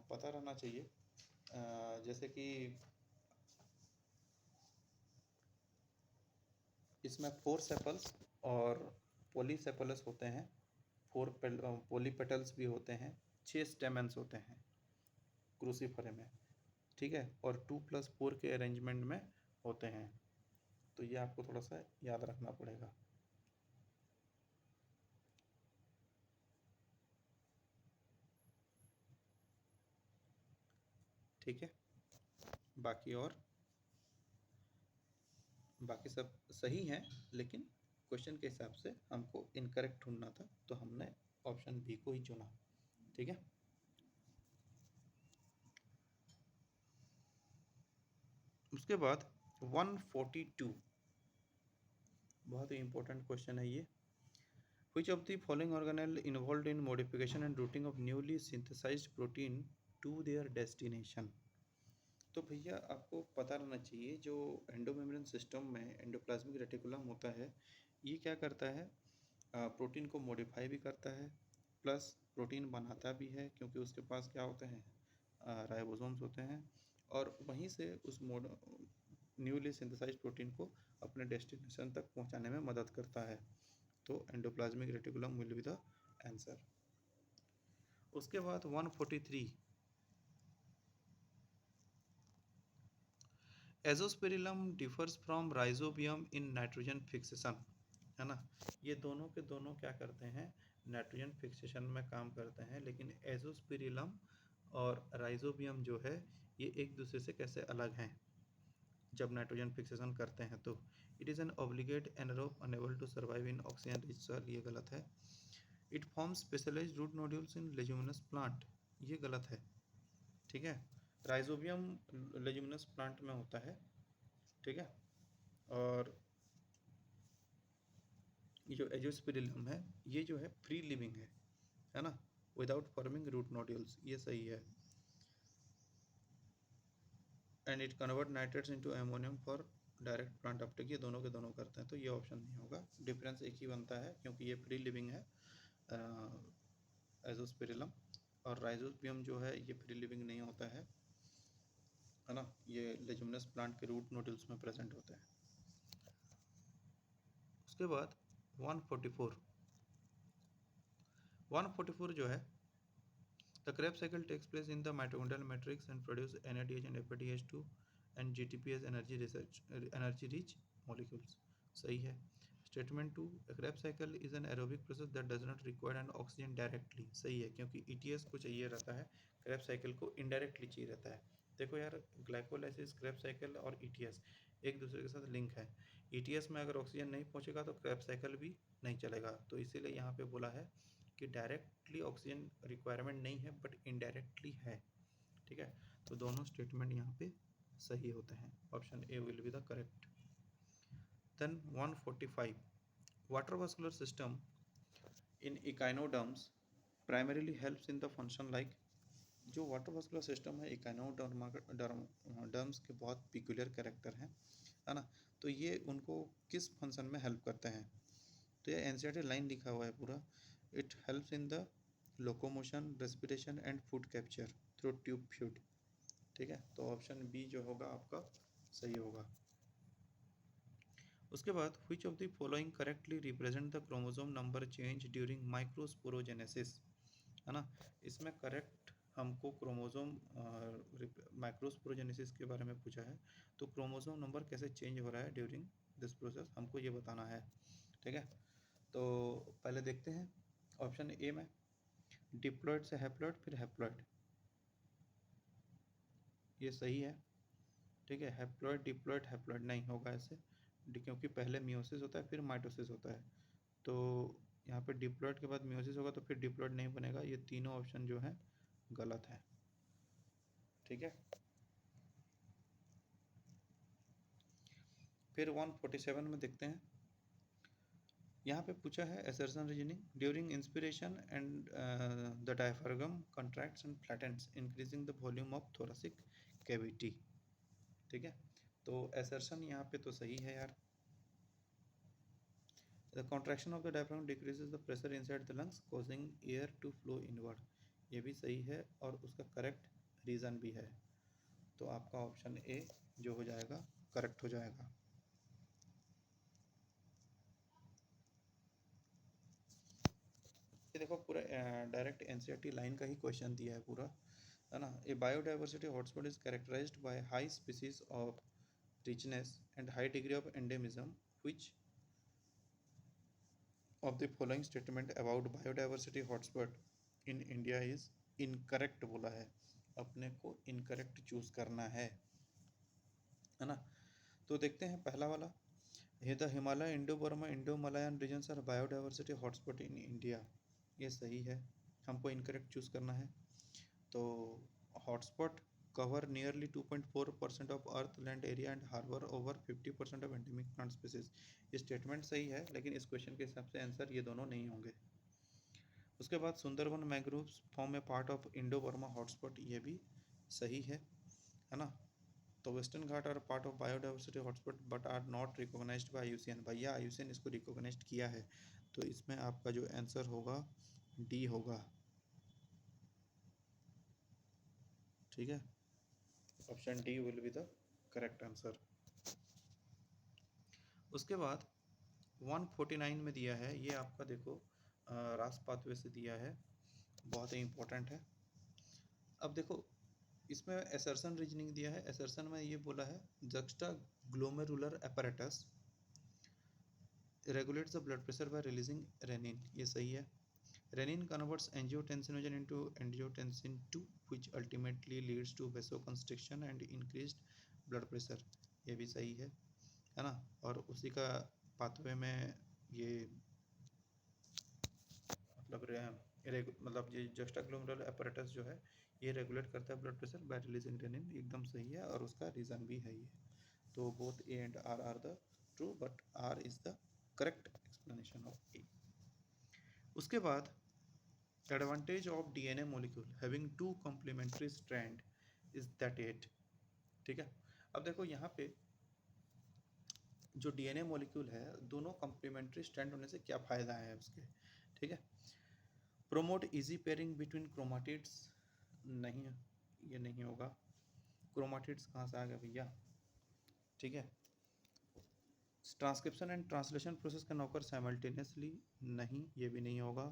Speaker 1: पता रहना चाहिए। जैसे कि इसमें 4 सेपल्स और पोलीसेपलस होते हैं, 4 पोलीपेटल्स भी होते हैं, 6 स्टेमेंस होते हैं क्रूसीफरस में। ठीक है, और 2+4 के अरेंजमेंट में होते हैं, तो ये आपको थोड़ा सा याद रखना पड़ेगा। ठीक है, बाकी सब सही हैं, लेकिन क्वेश्चन के हिसाब से हमको इनकरेक्ट ढूंढना था, तो हमने ऑप्शन बी को ही चुना। ठीक है। उसके बाद 142, बहुत ही इंपॉर्टेंट क्वेश्चन है ये। Which of the following organelle involved in modification and routing of newly synthesized protein to their destination? तो भैया आपको पता रहना चाहिए, जो एंडोमेम्ब्रेन सिस्टम में एंडोप्लाज्मिक रेटिकुलम होता है, ये क्या करता है? प्रोटीन को मॉडिफाई भी करता है, प्लस प्रोटीन बनाता भी है, क्योंकि उसके पास क्या होते हैं? राइबोसोम्स होते हैं, और वहीं से उस न्यूली सिंथेसाइज्ड प्रोटीन को अपने डेस्टिनेशन तक पहुंचाने में मदद करता है। तो endoplasmic reticulum will be the answer. उसके बाद 143, Azospirillum differs from Rhizobium in nitrogen fixation, है ना? ये दोनों के दोनों क्या करते हैं? नाइट्रोजन फिक्सेशन में काम करते हैं, लेकिन एजोस्पेरिलम और राइजोबियम जो है ये एक दूसरे से कैसे अलग हैं जब नाइट्रोजन फिक्सेशन करते हैं? तो it is an obligate anaerobe unable to survive in oxygen rich soil, ये गलत है। It forms specialized root nodules in leguminous plant, ये गलत है। ठीक है, राइजोबियम लेज्यूमिनस प्लांट में होता है। ठीक है, और ये जो एजोस्पिरिलम है ये जो है फ्री लिविंग है ना, विदाउट फॉर्मिंग रूट नोड्यूल्स, ये सही है। And it convert nitrates into ammonium for direct plant Uptake, ये दोनों के दोनों करते हैं, तो ये ऑप्शन नहीं होगा। डिफरेंस एक ही बनता है क्योंकि ये फ्री लिविंग है एजोस्पिरिलम, और राइजोबियम जो है ये फ्री लिविंग नहीं होता है ना, ये लेजुमिनस प्लांट के रूट नोड्यूल्स में प्रेजेंट होते हैं। उसके बाद 144 जो है, the Krebs cycle takes place in the mitochondrial matrix and produce NADH and FADH2 and GTP as energy rich molecules, सही है। Statement 2, Krebs cycle is an aerobic process that does not require an oxygen directly, सही है क्योंकि ETS को चाहिए रहता है, Krebs cycle को इनडायरेक्टली चाहिए रहता है। देखो यार, ग्लाइकोलाइसिस, Krebs cycle और ETS एक दूसरे के साथ लिंक है। ETS में अगर ऑक्सीजन नहीं पहुंचेगा तो Krebs cycle भी नहीं चलेगा, तो इसीलिए यहाँ पे बोला है कि डायरेक्टली ऑक्सीजन रिक्वायरमेंट नहीं है बट इनडायरेक्टली है। ठीक है, तो दोनों स्टेटमेंट यहाँ पे सही होते हैं, option A will be the correct. Then 145, water vascular system in echinoderms primarily helps in the function like, जो वाटर वास्कुलर सिस्टम है इकाइनोडर्म्स के बहुत पिक्यूलियर कैरेक्टर हैं, है ना, तो ये उनको किस फंक्शन में हेल्प करते हैं, तो ये एनसीईआरटी लाइन लिखा हुआ है पूरा। It helps in the locomotion, respiration and food capture through tube feet. ठीक है, तो ऑप्शन बी जो होगा आपका सही होगा। उसके बाद which of the following correctly represent the chromosome number change during microsporogenesis, है ना, इसमें करेक्ट हमको क्रोमोसोम माइक्रोस्पोरोजेनेसिस के बारे में पूछा है, तो क्रोमोसोम नंबर कैसे चेंज हो रहा है ड्यूरिंग दिस प्रोसेस हमको ये बताना है। ठीक है, तो पहले देखते हैं ऑप्शन ए में, डिप्लॉयड से हैप्लॉयड फिर हैप्लॉयड, ये सही है। ठीक है, हैप्लॉयड डिप्लॉयड हैप्लॉयड नहीं होगा ऐसे, क्योंकि पहले मियोसिस होता है फिर माइटोसिस होता है, तो यहाँ पे डिप्लॉयड के बाद मियोसिस होगा तो फिर डिप्लॉयड नहीं बनेगा, ये तीनों ऑप्शन जो है गलत है। ठीक है, फिर 147 में देखते हैं, यहाँ पे पूछा है assertion reasoning during inspiration and the diaphragm contracts and flattens increasing the volume of thoracic cavity. ठीक है, तो एसर्शन यहाँ पे तो सही है यार, the contraction of the diaphragm decreases the pressure inside the lungs causing air to flow inward, ये भी सही है और उसका करेक्ट रीज़न भी है, तो आपका ऑप्शन ए जो हो जाएगा करेक्ट हो जाएगा। ये देखो पूरा डायरेक्ट एनसीईआरटी लाइन का ही क्वेश्चन दिया है पूरा, है ना। A biodiversity hotspot is characterized by high species of richness and high degree of endemism, which of the following statement about biodiversity hotspot in India is incorrect बोला है, अपने को incorrect चूज करना है ना। तो देखते हैं पहला वाला, the Himalaya, Indo Burma, Indo Malayan regions are biodiversity hotspot in India, ये सही है, हमको इनकरेक्ट चूज करना है। तो hotspot cover nearly 2.4% of earth land area and harbour over 50% of endemic plant species, ये स्टेटमेंट सही है लेकिन इस क्वेश्चन के हिसाब से आंसर ये दोनों नहीं होंगे। उसके बाद Sundarban mangroves form a part of Indo Burma hotspot, ये भी सही है ना। तो western Ghat are part of biodiversity hotspot but are not recognised by IUCN, भैया आईयूसीएन इसको रिकॉग्नाइज्ड किया है, तो इसमें आपका जो आंसर होगा डी होगा। ठीक है, option D will be the correct answer. उसके बाद 149 में दिया है, ये आपका देखो रास पाथवे से दिया है, बहुत ही इंपॉर्टेंट है। अब देखो इसमें एसर्शन रीजनिंग दिया है, एसर्शन में ये बोला है juxta glomerular apparatus regulates the blood pressure by releasing renin, ये सही है। renin converts angiotensinogen into angiotensin 2 which ultimately leads to vasoconstriction and increased blood pressure, ये भी सही है ना। और उसी का पाथवे में ये मतलब ये जस्टाग्लोमेरुलर apparatus जो है ये रेगुलेट करता है blood pressure by releasing renin, एकदम सही है और उसका रीज़न भी है ये, तो both A and R are the true but R is the correct explanation of A. उसके बाद advantage of DNA molecule having two complementary strand is that it. ठीक है, अब देखो यहाँ पे जो डीएनए मॉलिक्यूल है दोनों कॉम्प्लीमेंट्री स्ट्रैंड होने से क्या फ़ायदा है उसके। ठीक है, promote easy pairing between chromatids, नहीं ये नहीं होगा। क्रोमाटिड्स कहाँ से आ गया भैया। ठीक है, transcription and translation process can occur simultaneously, नहीं ये भी नहीं होगा।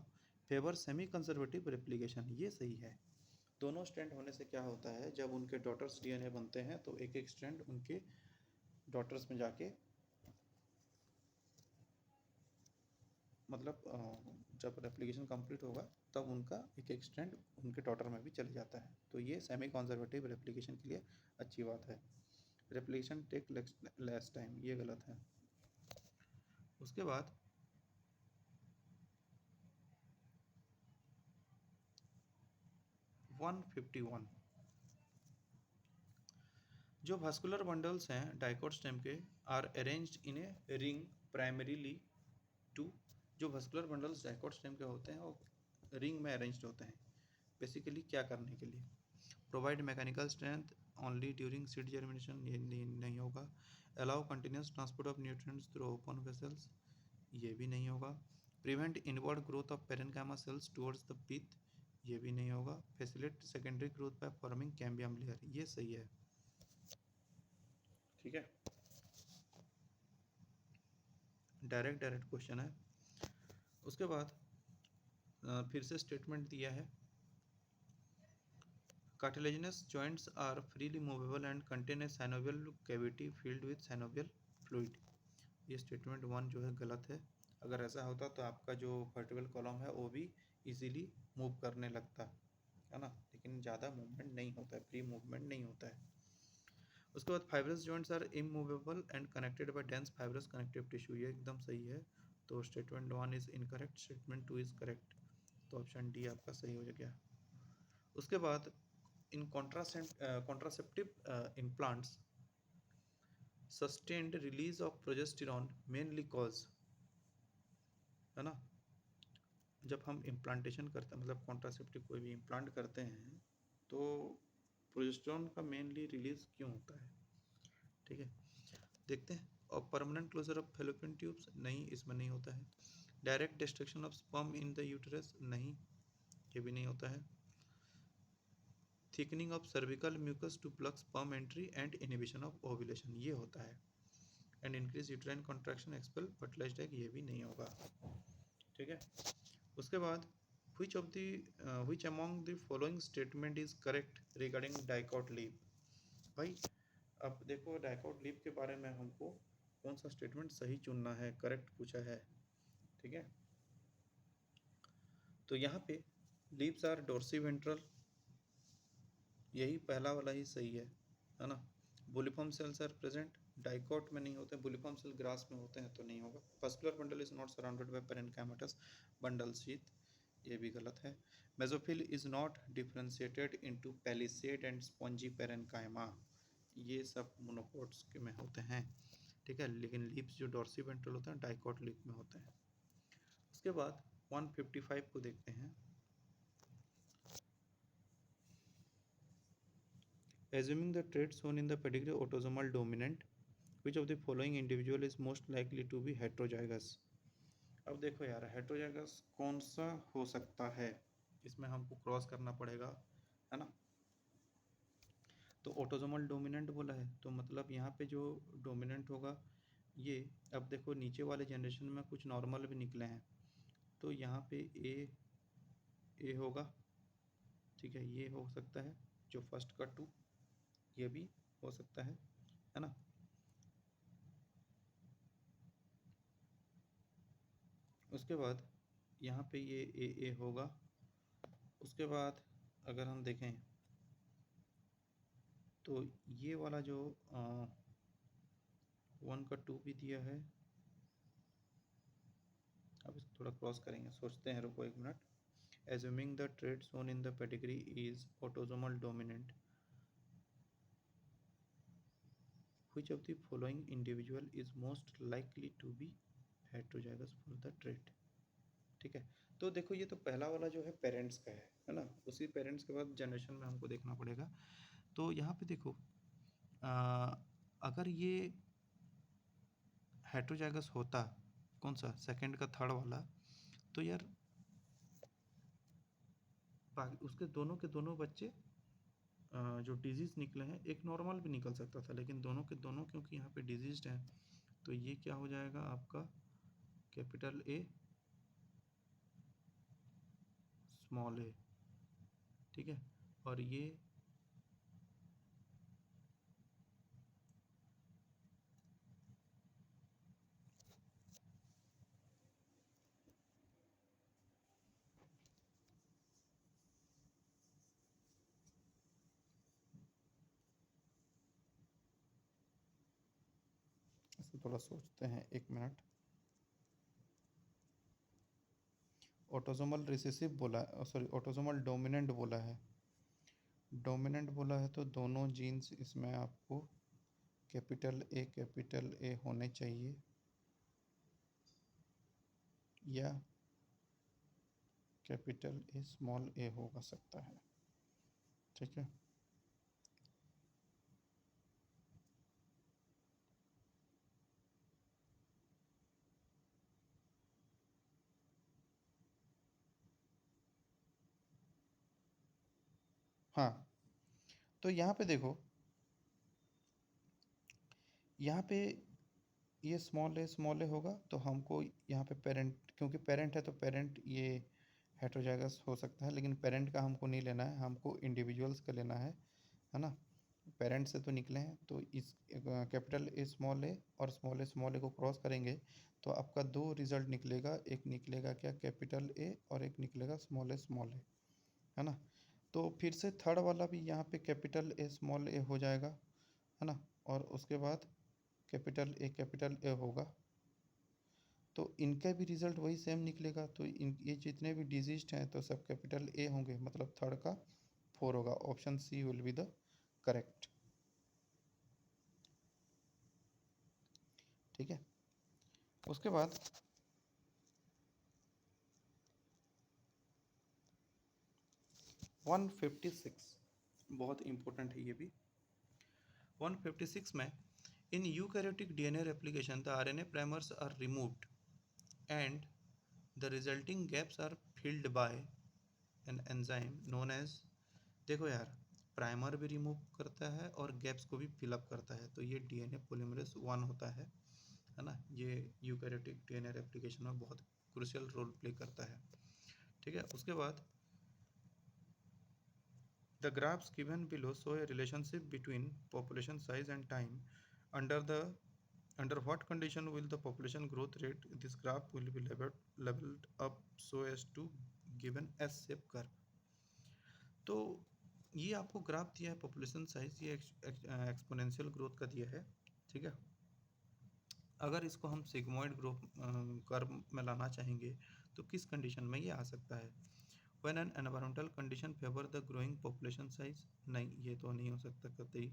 Speaker 1: फेवर सेमी कंजर्वेटिव रेप्लिकेशन, ये सही है। दोनों स्ट्रैंड होने से क्या होता है, जब उनके डॉटर्स डीएनए बनते हैं तो एक एक स्ट्रैंड उनके डॉटर्स में जाके मतलब जब रेप्लिकेशन कंप्लीट होगा तब उनका एक एक स्ट्रैंड उनके डॉटर में भी चले जाता है। तो ये सेमी कंजर्वेटिव रेप्लिकेशन के लिए अच्छी बात है। रेप्लिकेशन टेक लेस टाइम, ये गलत है। उसके बाद 151, जो vascular बंडल्स हैं डाइकोट स्टेम के are arranged in a ring primarily to, जो vascular बंडल्स डाइकोट स्टेम के होते हैं वो रिंग में अरेंज्ड होते हैं बेसिकली क्या करने के लिए, provide mechanical strength only during seed germination, ये नहीं होगा। Allow continuous transport of nutrients through open vessels, ये भी नहीं होगा। Prevent inward growth of parenchyma cells towards the pith, ये भी नहीं होगा। Facilitate secondary growth by forming cambium layer, ये सही है। ठीक है, डायरेक्ट क्वेश्चन है। उसके बाद फिर से स्टेटमेंट दिया है, cartilaginous joints are freely movable and contain a synovial cavity filled with synovial fluid। ये स्टेटमेंट 1 जो है गलत है। अगर ऐसा होता तो आपका जो वर्टिब्रल कॉलम है वो भी इजीली मूव करने लगता है ना, लेकिन ज़्यादा मूवमेंट नहीं होता है, फ्री मूवमेंट नहीं होता है। उसके बाद fibrous joints are immovable and connected by dense fibrous connective tissue, ये एकदम सही है। तो statement 1 is incorrect, statement 2 is correct, तो ऑप्शन डी आपका सही हो गया। उसके बाद in contraceptive implants sustained release of progesterone mainly cause, है ना, जब हम इम्प्लांटेशन करते हैं मतलब कॉन्ट्रासेप्टिव कोई भी इम्प्लांट करते हैं तो प्रोजेस्टेरॉन का मेनली रिलीज क्यों होता है। ठीक है, देखते हैं। और permanent closure of fallopian tubes, नहीं इसमें नहीं होता है। Direct destruction of sperm in the uterus, नहीं ये भी नहीं होता है। Thickening of cervical mucus to block sperm entry and inhibition of ovulation, ये होता है। And increase uterine contraction expel fertilised egg, ये भी नहीं होगा। ठीक है, उसके बाद which among the following statement is correct regarding dicot leaf। भाई अब देखो डाइकोट लीफ के बारे में हमको कौन सा स्टेटमेंट सही चुनना है, करेक्ट पूछा है। ठीक है, तो यहाँ पे लीव्स आर डोर्सी वेंट्रल, यही पहला वाला ही सही है ना। Bulliform cells are present, dicot में नहीं होते, बुलिफॉर्म सेल ग्रास में होते हैं तो नहीं होगा। Vascular bundle is not surrounded by parenchymatous bundle sheath, ये भी गलत है। Mesophyll is not differentiated into palisade and spongy parenchyma, ये सब मोनोकोट्स के में होते हैं। ठीक है, लेकिन लीव्स जो डॉर्सी वेंट्रल होते हैं डाइकोट लीफ में होते हैं। उसके बाद 155 को देखते हैं। Assuming the traits shown in the pedigree autosomal dominant, which of the following individual is most likely to be heterozygous। अब देखो यार हेट्रोजाइगस कौन सा हो सकता है, इसमें हमको क्रॉस करना पड़ेगा, है ना। तो ऑटोजोमल डोमिनेंट बोला है तो मतलब यहाँ पे जो डोमिनेंट होगा ये, अब देखो नीचे वाले जनरेशन में कुछ नॉर्मल भी निकले हैं तो यहाँ पे ए होगा। ठीक है, ये हो सकता है जो फर्स्ट का 2, ये भी हो सकता है ना। उसके बाद यहाँ पे ये ए होगा। उसके बाद अगर हम देखें तो ये वाला जो 1 का 2 भी दिया है, अब इसको थोड़ा क्रॉस करेंगे, सोचते हैं, रुको एक minute. Assuming the trade shown in the pedigree is autosomal dominant, which of the following individual is most likely to be heterozygous for the trait. ठीक है, तो देखो ये तो पहला वाला जो है पेरेंट्स का है ना। उसी पेरेंट्स के बाद जनरेशन में हमको देखना पड़ेगा। तो यहाँ पे देखो अगर ये हेटेरोजाइगस होता, कौन सा, सेकंड का थर्ड वाला, तो यार उसके दोनों के दोनों बच्चे जो डिजीज़ निकले हैं, एक नॉर्मल भी निकल सकता था, लेकिन दोनों के दोनों क्योंकि यहाँ पे डिजीज्ड हैं, तो ये क्या हो जाएगा आपका कैपिटल ए स्मॉल ए। ठीक है, और ये इसको थोड़ा सोचते हैं, एक मिनट। ऑटोसोमल रिसेसिव बोला, सॉरी ऑटोसोमल डोमिनेंट बोला है। डोमिनेंट बोला है तो दोनों जीन्स इसमें आपको कैपिटल ए होने चाहिए, या कैपिटल ए स्मॉल ए होगा सकता है। ठीक है, हाँ। तो यहाँ पे देखो, यहाँ पे ये स्मॉल ए होगा, तो हमको यहाँ पे पेरेंट, क्योंकि पेरेंट है तो पेरेंट ये हेटेरोजाइगस हो सकता है, लेकिन पेरेंट का हमको नहीं लेना है, हमको इंडिविजुअल्स का लेना है ना। पेरेंट से तो निकले हैं, तो इस कैपिटल ए और स्मॉल ए को क्रॉस करेंगे तो आपका दो रिजल्ट निकलेगा, एक निकलेगा क्या, कैपिटल ए, और एक निकलेगा स्मॉल ए, है ना। तो फिर से थर्ड वाला भी यहाँ पे कैपिटल ए स्मॉल ए हो जाएगा, है ना, और उसके बाद कैपिटल ए होगा, तो इनका भी रिजल्ट वही सेम निकलेगा। तो इन ये जितने भी डिजीज हैं तो सब कैपिटल ए होंगे, मतलब थर्ड का 4 होगा। Option C will be the correct. ठीक है, उसके बाद 156 बहुत इंपॉर्टेंट है ये भी। 156 में in eukaryotic DNA replication the RNA primers are removed and the resulting gaps are filled by an enzyme known as, देखो यार, प्राइमर भी रिमूव करता है और गैप्स को भी फिलअप करता है, तो ये डीएनए पॉलीमरेज 1 होता है ना। ये यूकैरियोटिक डीएनए रेप्लिकेशन में बहुत क्रूशियल रोल प्ले करता है। ठीक है, उसके बाद the graphs given below show a relationship between population size and time. Under what condition will the population growth rate? This graph will be leveled up so as to give an S-shaped curve. तो ये आपको ग्राफ दिया है पॉपुलेशन साइज, ये एक्सपोनेंशियल ग्रोथ का दिया है। ठीक है, अगर इसको हम सिग्मोइड ग्रोथ कर्व में लाना चाहेंगे तो किस कंडीशन में ये आ सकता है? When an environmental condition favor the growing population size, नहीं, ये तो नहीं हो सकता कतई।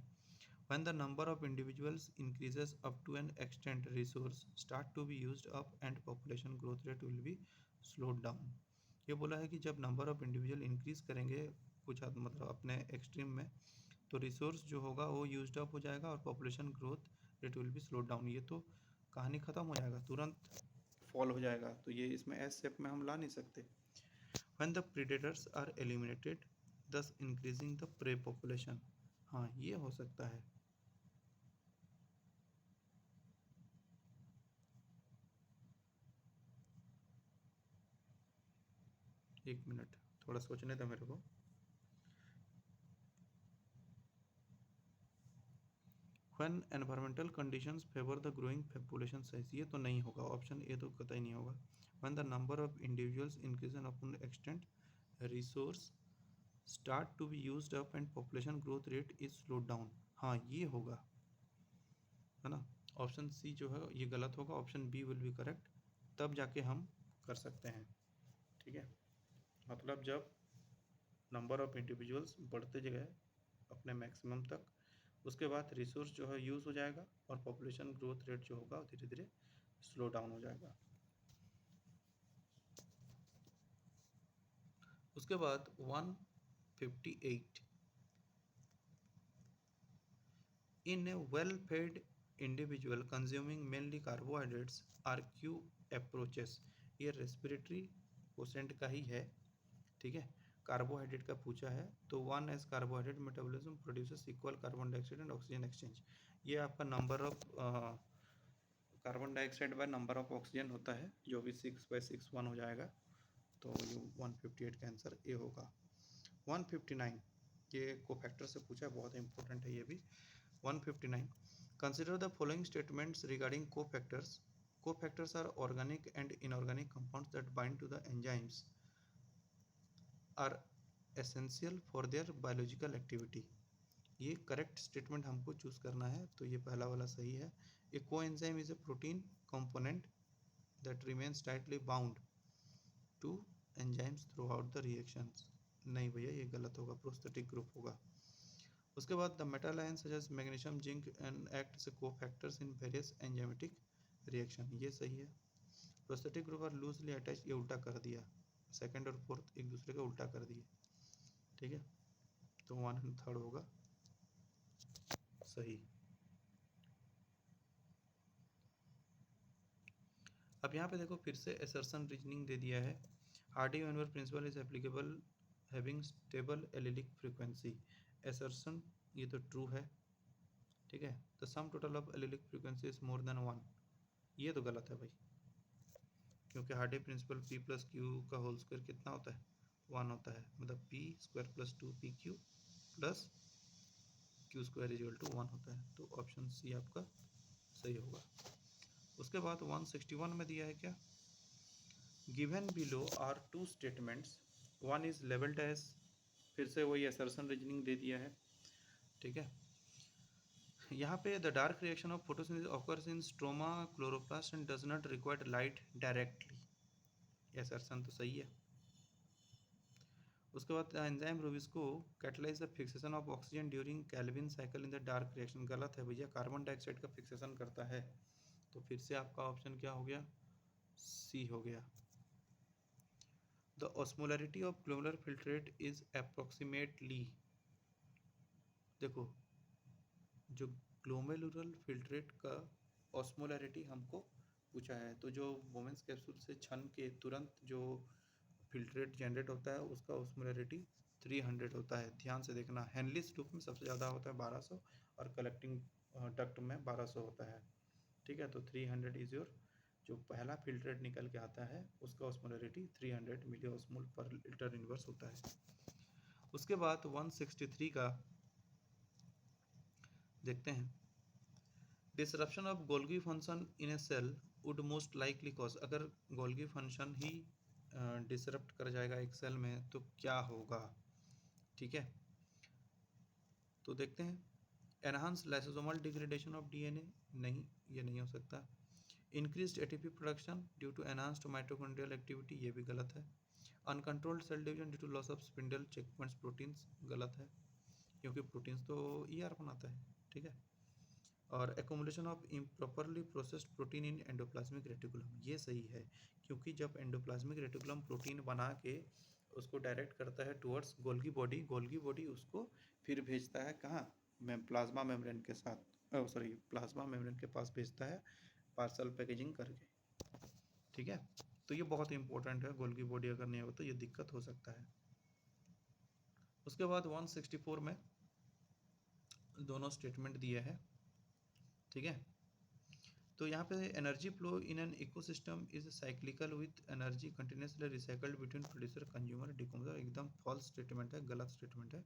Speaker 1: When the number of individuals increases up to an extent, resource start to be used up and population growth rate will be slowed down. ये बोला है कि जब नंबर ऑफ इंडिविजुअल इंक्रीज करेंगे कुछ मतलब अपने एक्सट्रीम में, तो रिसोर्स जो होगा वो यूज्ड अप हो जाएगा और population growth rate will be slow down. ये तो कहानी ख़त्म हो जाएगा, तुरंत फॉल हो जाएगा, तो ये इसमें एस शेप में हम ला नहीं सकते। When the predators are eliminated, thus increasing the prey population, हाँ ये हो सकता है। एक मिनट, थोड़ा सोचने दो मेरे को। When environmental conditions favor the growing population size, ये तो नहीं होगा, ऑप्शन ए तो कतई नहीं होगा। When the number of individuals increases upon extent, resource start to be used up and population growth rate is slowed down, हाँ ये होगा, है ना। ऑप्शन सी जो है ये गलत होगा, option B will be correct, तब जाके हम कर सकते हैं। ठीक है, मतलब जब नंबर ऑफ इंडिविजुअल्स बढ़ते गए अपने मैक्सिमम तक, उसके बाद रिसोर्स जो है यूज़ हो जाएगा और पॉपुलेशन ग्रोथ रेट जो होगा धीरे धीरे स्लो डाउन हो जाएगा। उसके बाद 158, in a well fed individual consuming mainly carbohydrates R Q approaches, ये रेस्पिरेटरी कोसेंट का ही है, ठीक है। कार्बोहाइड्रेट का पूछा है तो 1 as carbohydrate metabolism produces equal carbon dioxide and oxygen exchange, ये आपका number of carbon dioxide by number of oxygen होता है, जो भी 6/6 1 हो जाएगा, तो ये 158 का आंसर ए होगा। 159, ये कोफैक्टर से पूछा है, बहुत इंपॉर्टेंट है ये भी। 159, consider the following statements regarding cofactors, cofactors are organic and inorganic compounds that bind to the enzymes are essential for their biological activity, ये करेक्ट स्टेटमेंट हमको चूज करना है, तो ये पहला वाला सही है। A coenzyme is a protein component that remains tightly bound to enzymes throughout the reactions, नहीं भैया ये गलत होगा, प्रोस्थेटिक ग्रुप होगा। उसके बाद the metal ions such as magnesium zinc and act as cofactors in various enzymatic reaction, ये सही है। Prosthetic group are loosely attach, ये उल्टा कर दिया, सेकंड और फोर्थ एक दूसरे का उल्टा कर दिए, ठीक है, तो 1/3 होगा सही। अब यहाँ पे देखो फिर से असर्शन रीजनिंग दे दिया है, Hardy Weinberg principle is applicable having stable allelic frequency, assertion ये तो ट्रू है, ठीक है। The sum total of allelic frequency is more than 1, ये तो गलत है भाई, क्योंकि Hardy principle P plus Q का होल स्क्वायर कितना होता है 1 होता है, मतलब P square plus 2pq plus Q square is equal to 1 होता है, तो ऑप्शन सी आपका सही होगा। उसके बाद 161 में दिया है क्या, given below are two statements, one is labelled as, फिर से वही असर्शन रीजनिंग दे दिया है, ठीक है। यहाँ पे the dark reaction of photosynthesis occurs in stroma chloroplast and does not require light directly, ये असर्शन तो सही है। उसके बाद enzyme rubisco catalyse the fixation of oxygen during Calvin cycle in the dark reaction, गलत है भैया, कार्बन डाइऑक्साइड का फिक्सेशन करता है, तो फिर से आपका ऑप्शन क्या हो गया, सी हो गया। The osmolarity of glomerular filtrate is approximately, देखो जो ग्लोमेरुलर फिल्ट्रेट का ऑस्मोलरिटी हमको पूछा है, तो जो वोमेंस कैप्सूल से छन के तुरंत जो फिल्ट्रेट जनरेट होता है उसका ऑस्मोलरिटी 300 होता है, ध्यान से देखना, हेनलीस लूप में सबसे ज़्यादा होता है 1200 और कलेक्टिंग डक्ट में 1200 होता है, ठीक है। तो 300 इज योर, जो पहला फिल्ट्रेट निकल के आता है उसका osmolarity 300 milliosmole per litre inverse होता है। उसके बाद 163 का देखते हैं, disruption of Golgi function in a cell would most likely cause, अगर गोल्गी फंक्शन ही डिसरप्ट कर जाएगा एक सेल में तो क्या होगा, ठीक है। तो देखते हैं, enhance lysosomal degradation of DNA, नहीं ये नहीं हो सकता। Increased ATP production due to enhanced mitochondrial activity, ये भी गलत है। Uncontrolled cell division due to loss of spindle checkpoints proteins, गलत है, क्योंकि प्रोटीन्स तो ईआर बनाता है, ठीक है। और accumulation of improperly processed protein in endoplasmic reticulum, ये सही है, क्योंकि जब एंडोप्लाज्मिक रेटिकुलम प्रोटीन बना के उसको डायरेक्ट करता है towards Golgi body, Golgi body उसको फिर भेजता है कहाँ, प्लाज्मा मेम्ब्रेन के साथ, सॉरी प्लाज्मा मेम्ब्रेन के पास भेजता है पार्सल पैकेजिंग करके, ठीक है। तो ये बहुत इंपॉर्टेंट है, गोल्गी बॉडी अगर नहीं हो तो ये दिक्कत हो सकता है। उसके बाद 164 में दोनों स्टेटमेंट दिए हैं, ठीक है। तो यहाँ पे energy flow in an ecosystem is cyclical with energy continuously recycled between producer consumer decomposer, एकदम फॉल्स स्टेटमेंट है, गलत स्टेटमेंट है,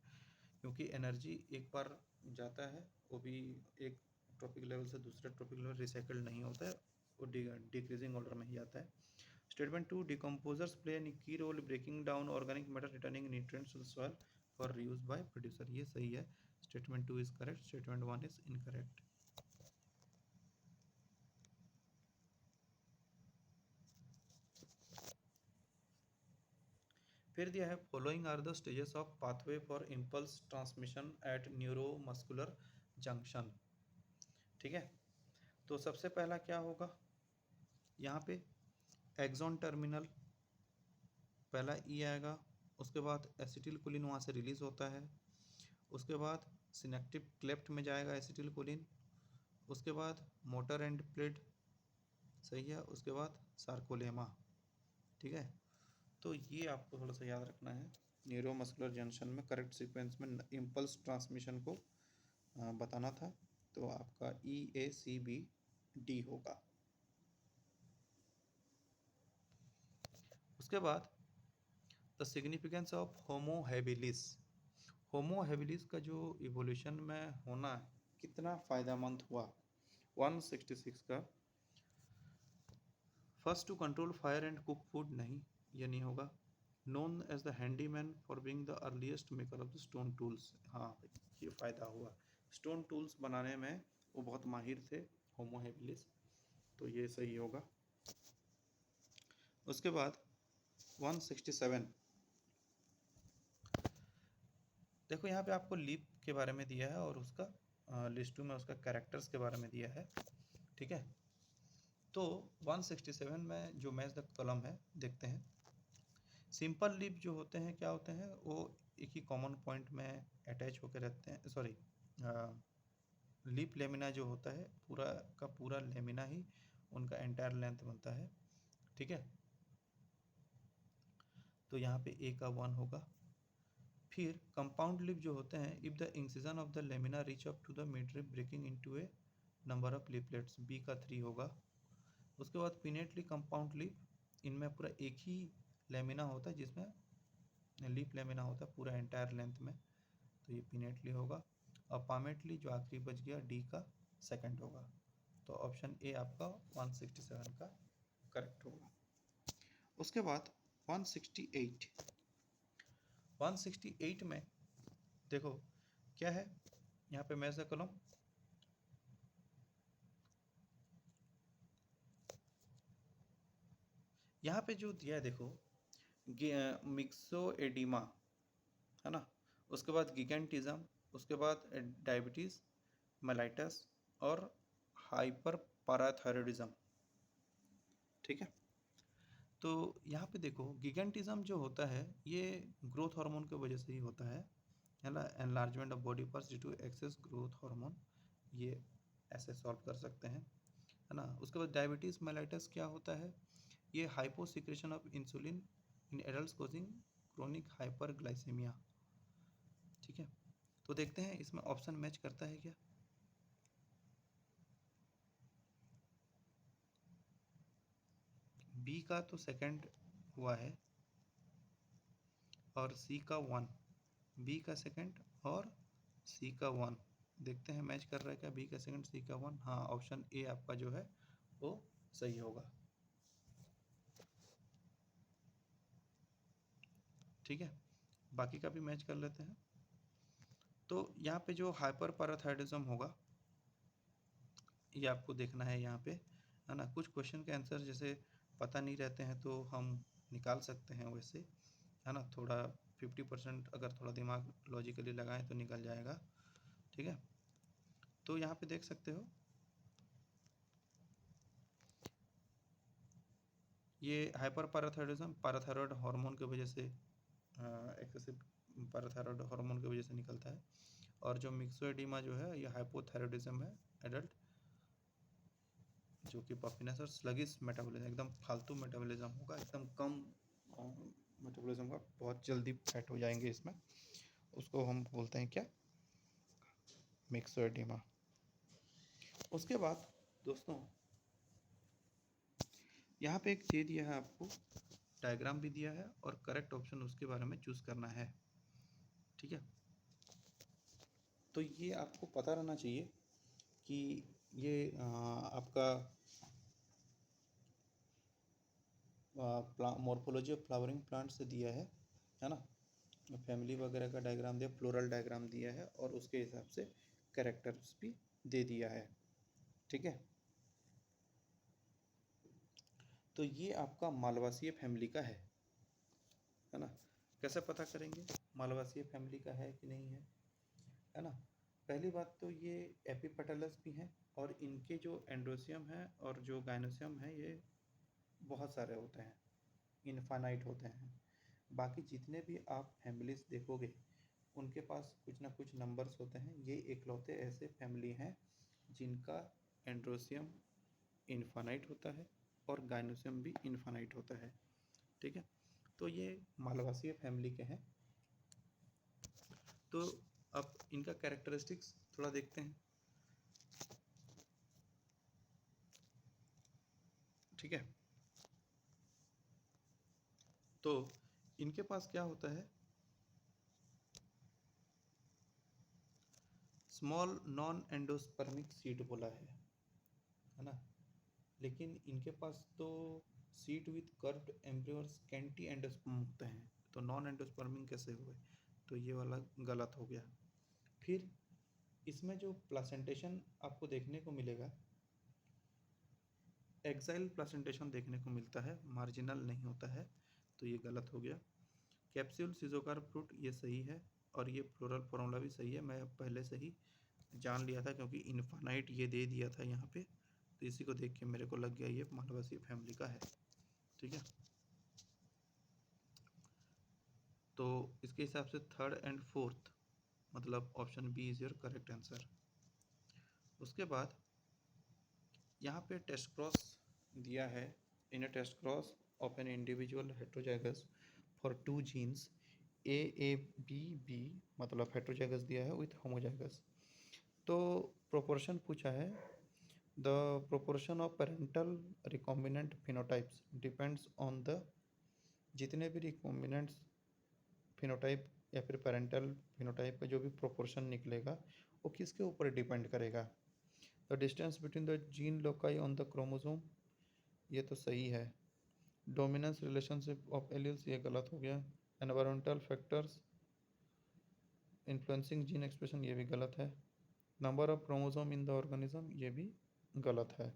Speaker 1: क्योंकि एनर्जी एक बार जाता है वो भी एक ट्रॉपिक लेवल से दूसरे ट्रॉपिक लेवल रिसाइकल्ड नहीं होता है, वो डिक्रीजिंग ऑर्डर में ही आता है। Statement 2, decomposers play an key role breaking down organic matter returning nutrients to the soil for reuse by producer, ये सही है, statement 2 is correct, statement 1 is incorrect. फिर दिया है, following are the stages of pathway for impulse transmission at neuromuscular junction, ठीक है। तो सबसे पहला क्या होगा, यहाँ पे एक्सॉन टर्मिनल, पहला ई आएगा, उसके बाद एसिटिलकोलिन वहाँ से रिलीज होता है। उसके बाद सिनेप्टिक क्लेफ्ट में जाएगा एसिटिलकोलिन। उसके बाद मोटर एंड प्लेट, सही है। उसके बाद सार्कोलेमा, ठीक है। तो ये आपको थोड़ा सा याद रखना है, न्यूरोमस्कुलर जंक्शन में करेक्ट सीक्वेंस में इम्पल्स ट्रांसमिशन को बताना था, तो आपका EACBD होगा। उसके बाद the significance of Homo habilis. Homo habilis का जो इवोल्यूशन में होना कितना फ़ायदेमंद हुआ, 166 का। First to control fire and cook food, नहीं, ये नहीं होगा। Known as the handyman for being the earliest maker of the stone tools, हाँ ये फ़ायदा हुआ, स्टोन टूल्स बनाने में वो बहुत माहिर थे, होमो हैबिलिस, तो ये सही होगा। उसके बाद 167, देखो यहाँ पे आपको लीप के बारे में दिया है और उसका लिस्ट 2 में उसका कैरेक्टर्स के बारे में दिया है, ठीक है। तो 167 में जो मैच द कॉलम है देखते हैं। सिंपल लीप जो होते हैं क्या होते हैं, वो एक ही कॉमन पॉइंट में अटैच होकर रहते हैं, सॉरी, लीप लेमिना जो होता है पूरा का पूरा लेमिना ही उनका एंटायर लेंथ बनता है, ठीक है। तो यहाँ पे ए का 1 होगा। फिर कंपाउंड लिप जो होते हैं, if the incision of the lamina reach up to the mid rib breaking into a number of leaflets, B का 3 होगा। उसके बाद पिनेटली कंपाउंड लिप, इनमें पूरा एक ही लेमिना होता है जिसमें लिप लेमिना होता है पूरा एंटायर लेंथ में, तो ये पिनेटली होगा। और पामेटली जो आखिरी बच गया, डी का सेकंड होगा, तो ऑप्शन ए आपका 167 का करेक्ट होगा। उसके बाद 168, 168 में देखो क्या है, यहाँ पे मैच द कॉलम, यहाँ पे जो दिया है देखो, मिक्सोएडिमा है ना, उसके बाद गिगेंटिज्म, उसके बाद डायबिटीज़ मेलाइटस और हाइपर पैराथायरॉयडिज्म, ठीक है। तो यहाँ पे देखो गिगेंटिज्म जो होता है ये ग्रोथ हार्मोन की वजह से ही होता है ना, enlargement of body parts due to excess growth hormone, ये ऐसे सॉल्व कर सकते हैं, है ना। उसके बाद डायबिटीज़ मेलाइटस क्या होता है, ये hyposecretion of insulin in adults causing chronic hyperglycaemia, ठीक है। तो देखते हैं इसमें ऑप्शन मैच करता है क्या। बी का तो सेकंड हुआ है और सी का 1, बी का सेकंड और सी का 1, देखते हैं मैच कर रहा है क्या, बी का सेकंड सी का 1, हाँ ऑप्शन ए आपका जो है वो सही होगा, ठीक है। बाकी का भी मैच कर लेते हैं। तो यहाँ पे जो हाइपर पैराथायरॉयडिज्म होगा ये आपको देखना है यहाँ पे, है ना। कुछ क्वेश्चन के आंसर जैसे पता नहीं रहते हैं तो हम निकाल सकते हैं वैसे, है ना, थोड़ा 50% अगर थोड़ा दिमाग लॉजिकली लगाएं तो निकल जाएगा, ठीक है। तो यहाँ पे देख सकते हो ये हाइपर पैराथायरॉयडिज्म पैराथायरॉयड हार्मोन की वजह से, एक्सेसिव पैराथायरॉयड हार्मोन की वजह से निकलता है। और जो मिक्सोएडिमा जो है ये हाइपोथायरॉयडिज्म है एडल्ट, जो कि पफिनेस और स्लगिश मेटाबॉलिज्म, एकदम फालतू मेटाबॉलिज्म होगा, एकदम कम मेटाबॉलिज्म का, बहुत जल्दी फैट हो जाएंगे इसमें, उसको हम बोलते हैं क्या, मिक्सोएडिमा। उसके बाद दोस्तों यहाँ पे एक चीज़ दिया है आपको, डायग्राम भी दिया है और करेक्ट ऑप्शन उसके बारे में चूज़ करना है, ठीक है। तो ये आपको पता रहना चाहिए कि ये आपका मॉर्फोलॉजी ऑफ फ्लावरिंग प्लांट से दिया है ना, फैमिली वगैरह का डायग्राम दिया, फ्लोरल डायग्राम दिया है और उसके हिसाब से कैरेक्टर्स भी दे दिया है, ठीक है। तो ये आपका मालवासीय फैमिली का है ना। कैसे पता करेंगे मालवासीय फैमिली का है कि नहीं है ना। पहली बात तो ये एपिपेटलस भी हैं और इनके जो एंड्रोसियम है और जो गाइनोसियम है ये बहुत सारे होते हैं, इनफाइनाइट होते हैं। बाकी जितने भी आप फैमिलीज देखोगे उनके पास कुछ ना कुछ नंबर्स होते हैं। ये इकलौते ऐसे फैमिली हैं जिनका एंड्रोसियम इन्फानाइट होता है और गाइनोसियम भी इन्फानाइट होता है। ठीक है, तो ये मालवासीय फैमिली के हैं। तो अब इनका कैरेक्टरिस्टिक्स थोड़ा देखते हैं। ठीक है, तो इनके पास क्या होता है, स्मॉल नॉन एंडोस्पर्मिक सीड बोला है ना, लेकिन इनके पास तो सीड विथ कर्व्ड एम्ब्रियो और स्कैंटी एंडोस्पर्म होते हैं, तो नॉन एंडोस्पर्मिक कैसे हुए, तो ये वाला गलत हो गया। फिर इसमें जो प्लासेंटेशन आपको देखने को मिलेगा, एक्साइल प्लासेंटेशन देखने को मिलता है, मार्जिनल नहीं होता है, तो ये गलत हो गया। कैप्सूल सिजोकार फ्रूट ये सही है, और ये फ्लोरल फॉर्मूला भी सही है, मैं पहले से ही जान लिया था क्योंकि इन्फानाइट ये दे दिया था यहाँ पे, तो इसी को देख के मेरे को लग गया ये मालवासी फैमिली का है। ठीक है, तो इसके हिसाब से थर्ड एंड फोर्थ मतलब option B is your correct answer. उसके बाद यहाँ पे टेस्ट क्रॉस दिया है, in a test cross of an individual heterozygous for two genes A a B b, मतलब हेट्रोजाइगस दिया है विथ होमोजाइगस। तो प्रोपोर्शन पूछा है, the proportion of parental recombinant phenotypes depends on the, जितने भी रिकॉम्बिनेंट्स फिनोटाइप या फिर पेरेंटल फिनोटाइप का जो भी प्रोपोर्शन निकलेगा वो किसके ऊपर डिपेंड करेगा, the distance between the gene loci on the chromosome, ये तो सही है। डोमिनेंस रिलेशनशिप ऑफ एलील्स, ये गलत हो गया। Environmental factors influencing gene expression, ये भी गलत है। Number of chromosome in the organism, ये भी गलत है।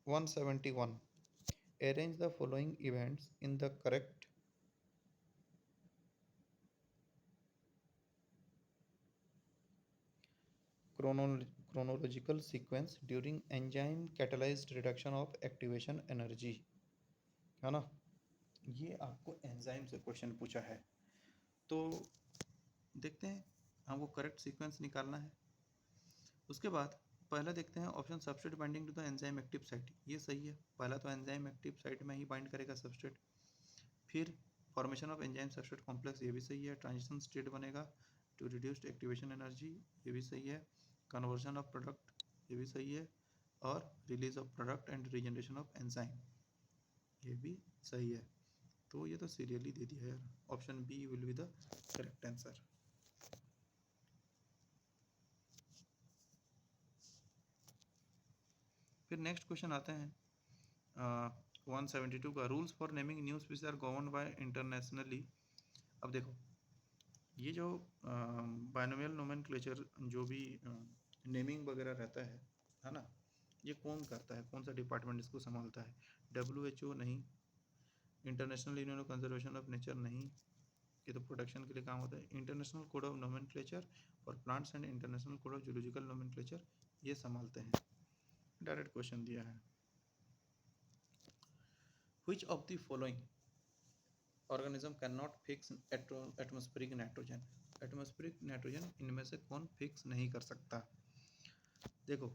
Speaker 1: 171, arrange the following events in the correct chronological sequence during enzyme catalyzed reduction of activation energy, है ना। ये आपको एंजाइम से क्वेश्चन पूछा है, तो देखते हैं, हमको करेक्ट सीक्वेंस निकालना है। उसके बाद पहले देखते हैं option substrate binding to the enzyme active site, ये सही है, पहला तो एंजाइम एक्टिव साइट में ही बाइंड करेगा सबस्ट्रेट। फिर formation of enzyme substrate complex, ये भी सही है। ट्रांजिशन स्टेट बनेगा टू रिड्यूस्ड एक्टिवेशन एनर्जी, ये भी सही है। कन्वर्जन ऑफ प्रोडक्ट, ये भी सही है। और release of product and regeneration of enzyme, ये भी सही है। तो ये तो सीरियली दे दिया है यार, option B will be the correct answer. फिर नेक्स्ट क्वेश्चन आते हैं 172 का, rules for naming new species are govern by internationally. अब देखो, ये जो बायनोमियल नोमेनक्लेचर जो भी नेमिंग वगैरह रहता है ना, ये कौन करता है, कौन सा डिपार्टमेंट इसको संभालता है, WHO नहीं, international union of conservation of nature नहीं, ये तो प्रोटेक्शन के लिए काम होता है। International code of nomenclature for plants and international code of zoological nomenclature, ये संभालते हैं। डायरेक्ट क्वेश्चन दिया है, which of the following organism can not fix atmospheric nitrogen, atmospheric nitrogen इनमें से कौन फिक्स नहीं कर सकता। देखो,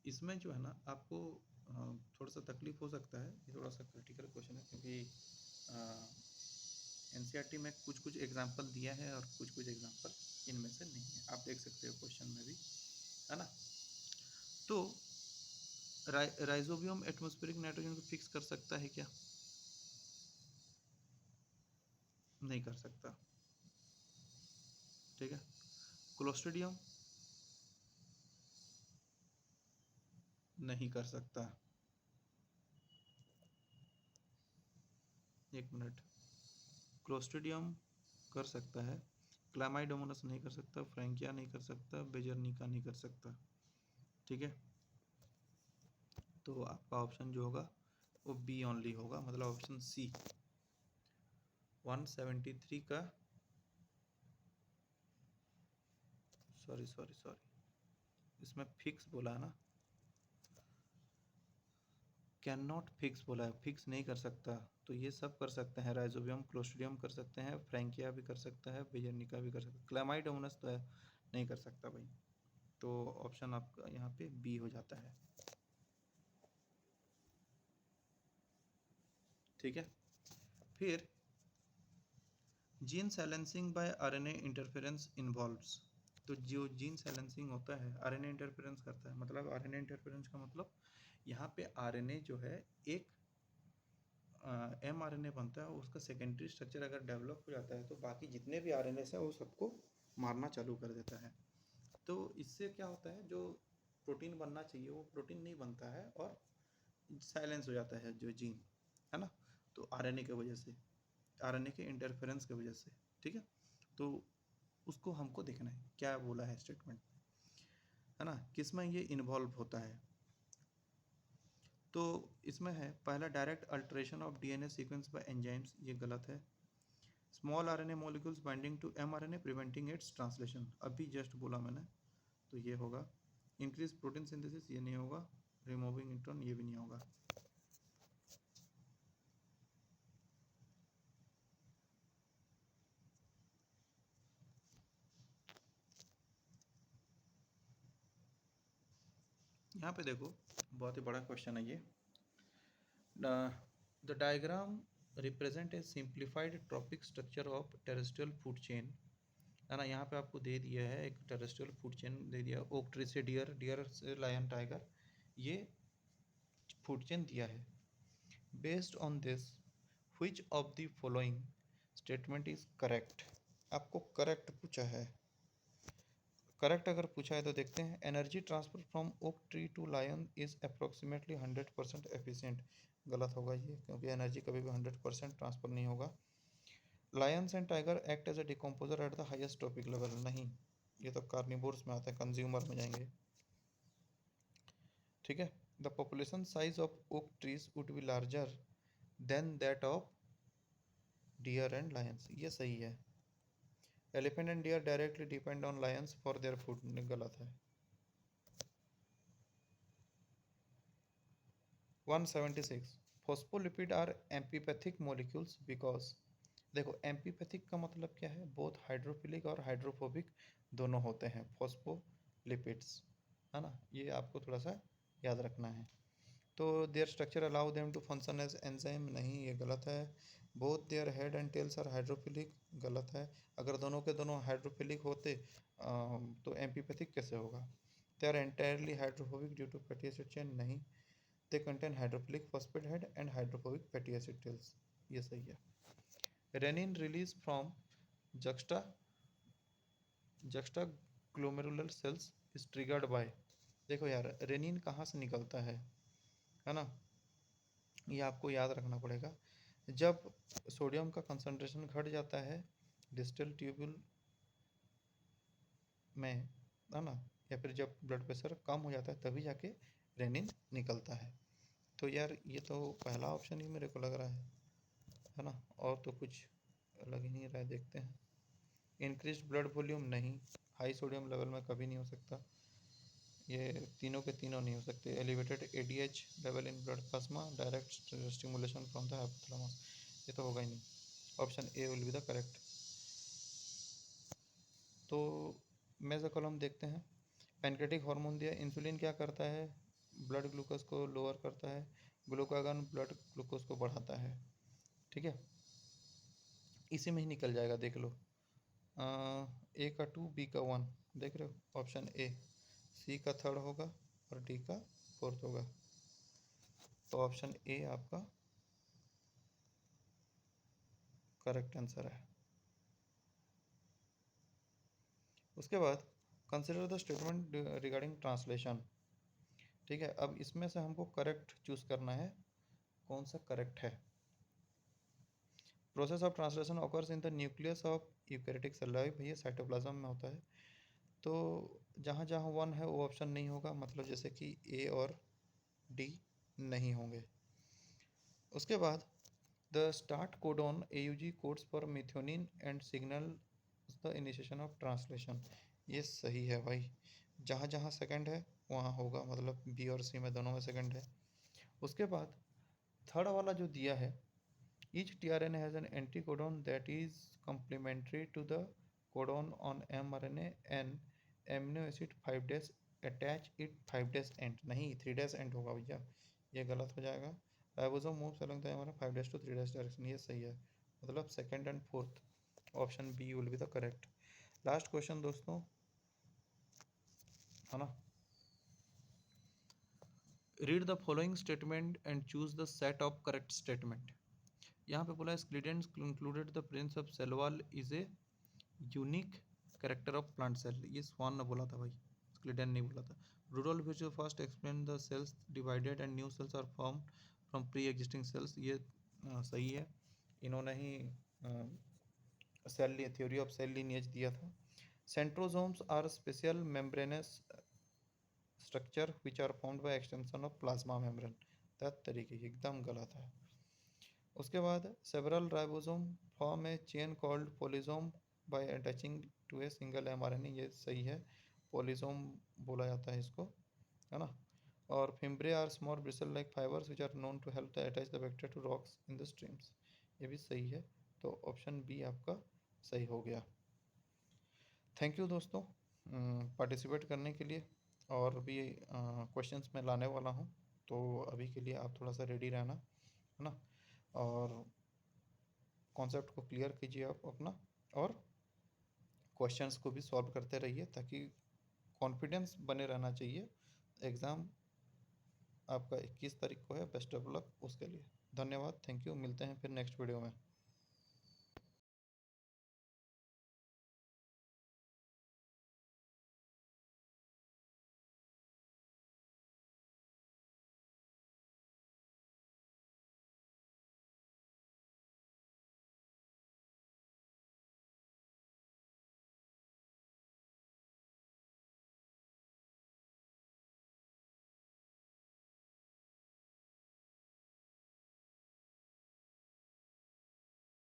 Speaker 1: इसमें जो है ना आपको थोड़ा सा तकलीफ हो सकता है, ये थोड़ा सा क्रिटिकल क्वेश्चन है क्योंकि NCERT में कुछ कुछ एग्जाम्पल दिया है और कुछ कुछ एग्जाम्पल इनमें से नहीं है, आप देख सकते हो क्वेश्चन में भी, है ना। तो राइजोबियम एटमॉस्फेरिक नाइट्रोजन को फिक्स कर सकता है क्या, नहीं कर सकता। ठीक है, क्लोस्ट्रिडियम नहीं कर सकता, एक मिनट, क्लोस्ट्रिडियम कर सकता है, क्लामाइडोमोनस नहीं कर सकता, फ्रैंकिया नहीं कर सकता, बेजर्निका नहीं कर सकता। ठीक है, तो आपका ऑप्शन जो होगा वो बी ओनली होगा, मतलब ऑप्शन सी। 173 का, सॉरी, इसमें फिक्स बोला है ना, कैन नॉट फिक्स बोला है, फिक्स नहीं कर सकता, तो ये सब कर सकते हैं, राइजोबियम क्लोस्ट्रिडियम कर सकते हैं, फ्रैंकिया भी कर सकता है, बेजनिका भी कर सकता है, क्लैमाइडोमोनास तो है नहीं कर सकता भाई। तो ऑप्शन आपका यहाँ पे बी हो जाता है। ठीक है, फिर gene silencing by RNA interference involves. तो जो जीन साइलेंसिंग होता है आरएनए इंटरफेरेंस करता है, मतलब आरएनए इंटरफेरेंस का मतलब यहाँ पे आरएनए जो है एक एमआरएनए बनता है, उसका सेकेंडरी स्ट्रक्चर अगर डेवलप हो जाता है तो बाकी जितने भी आरएनए हैं वो सबको मारना चालू कर देता है। तो इससे क्या होता है, जो प्रोटीन बनना चाहिए वो प्रोटीन नहीं बनता है और साइलेंस हो जाता है जो जीन है ना, तो आरएनए की वजह से, आरएनए के इंटरफेरेंस की वजह से। ठीक है, तो उसको हमको देखना है क्या बोला है स्टेटमेंट, है ना, किसमें ये इन्वॉल्व होता है। तो इसमें है पहला, direct alteration of DNA sequence by enzymes, ये गलत है। Small RNA molecules binding to mRNA preventing its translation, अभी जस्ट बोला मैंने, तो ये होगा। इंक्रीज प्रोटीन सिंथेसिस, ये नहीं होगा। रिमूविंग इंट्रॉन, ये भी नहीं होगा। यहाँ पे देखो बहुत ही बड़ा क्वेश्चन है ये। The diagram represent a simplified trophic structure of terrestrial food chain, है ना, यहाँ पे आपको दे दिया है एक टेरेस्ट्रियल फूड चेन दे दिया, ओक ट्री से डियर, डियर से लायन टाइगर, ये फूड चेन दिया है। Based on this which of the following statement is correct, आपको करेक्ट पूछा है। करेक्ट अगर पूछा है तो देखते हैं, energy transfer from oak tree to lion is approximately 100% efficient, गलत होगा ये, क्योंकि एनर्जी कभी भी 100% ट्रांसफर नहीं होगा। Lions and tiger act as a decomposer at the highest trophic level, नहीं, ये तो कार्निवोर्स में आता है, कंज्यूमर में जाएंगे। ठीक है, the population size of oak trees would be larger than that of deer and lions, ये सही है। Elephant and deer directly depend on lions for their food, गलत है। 176, phospholipid are amphipathic molecules because, देखो एम्पीपैथिक का मतलब क्या है, बोथ हाइड्रोफिलिक और हाइड्रोफोबिक दोनों होते हैं फॉस्फोलिपिड्स, है ना, ये आपको थोड़ा सा याद रखना है। तो their structure allow them to function as enzyme, नहीं, ये गलत है। Both their head and tails are hydrophilic, गलत है। अगर दोनों के दोनों हाइड्रोफिलिक होते तो एम्पीपैथिक कैसे होगा। They are entirely hydrophobic due to fatty acid chain, नहीं, they contain hydrophilic phosphate head and hydrophobic fatty acid tails, ये सही है। Renin release from juxta juxtaglomerular cells is triggered by, देखो यार रेनिन कहाँ से निकलता है ना, ये आपको याद रखना पड़ेगा। जब सोडियम का कंसंट्रेशन घट जाता है डिस्टल ट्यूब्यूल में, है ना, या फिर जब ब्लड प्रेशर कम हो जाता है तभी जाके रेनिन निकलता है। तो यार ये तो पहला ऑप्शन ही मेरे को लग रहा है ना, और तो कुछ लग ही नहीं रहा है, देखते हैं। इंक्रीज ब्लड वॉल्यूम, नहीं, हाई सोडियम लेवल में कभी नहीं हो सकता, ये तीनों के तीनों नहीं हो सकते। Elevated ADH level in blood plasma, direct stimulation from the hypothalamus, ये तो होगा ही नहीं। Option A will be the correct. तो मेजा कॉलम देखते हैं। पैनक्रेटिक हार्मोन दिया, इंसुलिन क्या करता है, ब्लड ग्लूकोज को लोअर करता है, ग्लूकागन ब्लड ग्लूकोज को बढ़ाता है। ठीक है, इसी में ही निकल जाएगा, देख लो। ए का 2, बी का 1, देख रहे हो, ऑप्शन ए, सी का 3rd होगा और डी का 4th होगा, तो ऑप्शन ए आपका करेक्ट आंसर है। उसके बाद consider the statement regarding translation. ठीक है, अब इसमें से हमको करेक्ट चूज करना है, कौन सा करेक्ट है। Process of translation occurs in the nucleus of eukaryotic cell, भैया साइटोप्लाज्म में होता है, तो जहाँ जहाँ 1 है वो ऑप्शन नहीं होगा, मतलब जैसे कि ए और डी नहीं होंगे। उसके बाद the start codon AUG codes for methionine and signal the initiation of translation, ये सही है भाई, जहाँ जहाँ सेकंड है वहाँ होगा, मतलब बी और सी में दोनों में सेकंड है। उसके बाद थर्ड वाला जो दिया है, each tRNA has an anticodon that is complementary to the codon on mRNA and amino acid 5' attach it 5' end, नहीं 3' end होगा भैया, ये गलत हो जाएगा। Ribosome moves along the mRNA 5' to 3' direction, ये सही है, मतलब second and fourth option B will be the correct. Last question दोस्तों, है ना, read the following statement and choose the set of correct statement. यहाँ पे बोला है Schleiden's included the presence of cell wall is a unique character of plant cell, ये स्वान ने बोला था भाई, स्क्लीडेन नहीं बोला था। Rudolf Virchow first explain the cells divided and new cells are form from pre existing cells, ये सही है, इन्होंने ही cell theory of cell lineage दिया था। Centrosomes are special membranous structure which are formed by extension of plasma membrane, तत् तरीके की एकदम गलत है। उसके बाद several ribosome form a chain called polysome by attaching to a single mRNA, ये सही है, पोलिसोम बोला जाता है इसको, है ना। और fimbriae are small bristle like fibres which are known to help the attach the bacteria to rocks in the streams, ये भी सही है, तो ऑप्शन बी आपका सही हो गया। थैंक यू दोस्तों पार्टिसिपेट करने के लिए, और भी क्वेश्चंस मैं लाने वाला हूँ, तो अभी के लिए आप थोड़ा सा रेडी रहना, है ना, और कॉन्सेप्ट को क्लियर कीजिए आप अपना, और क्वेश्चंस को भी सॉल्व करते रहिए ताकि कॉन्फिडेंस बने रहना चाहिए। एग्ज़ाम आपका 21 तारीख को है, बेस्ट ऑफ लक उसके लिए। धन्यवाद, थैंक यू, मिलते हैं फिर नेक्स्ट वीडियो में।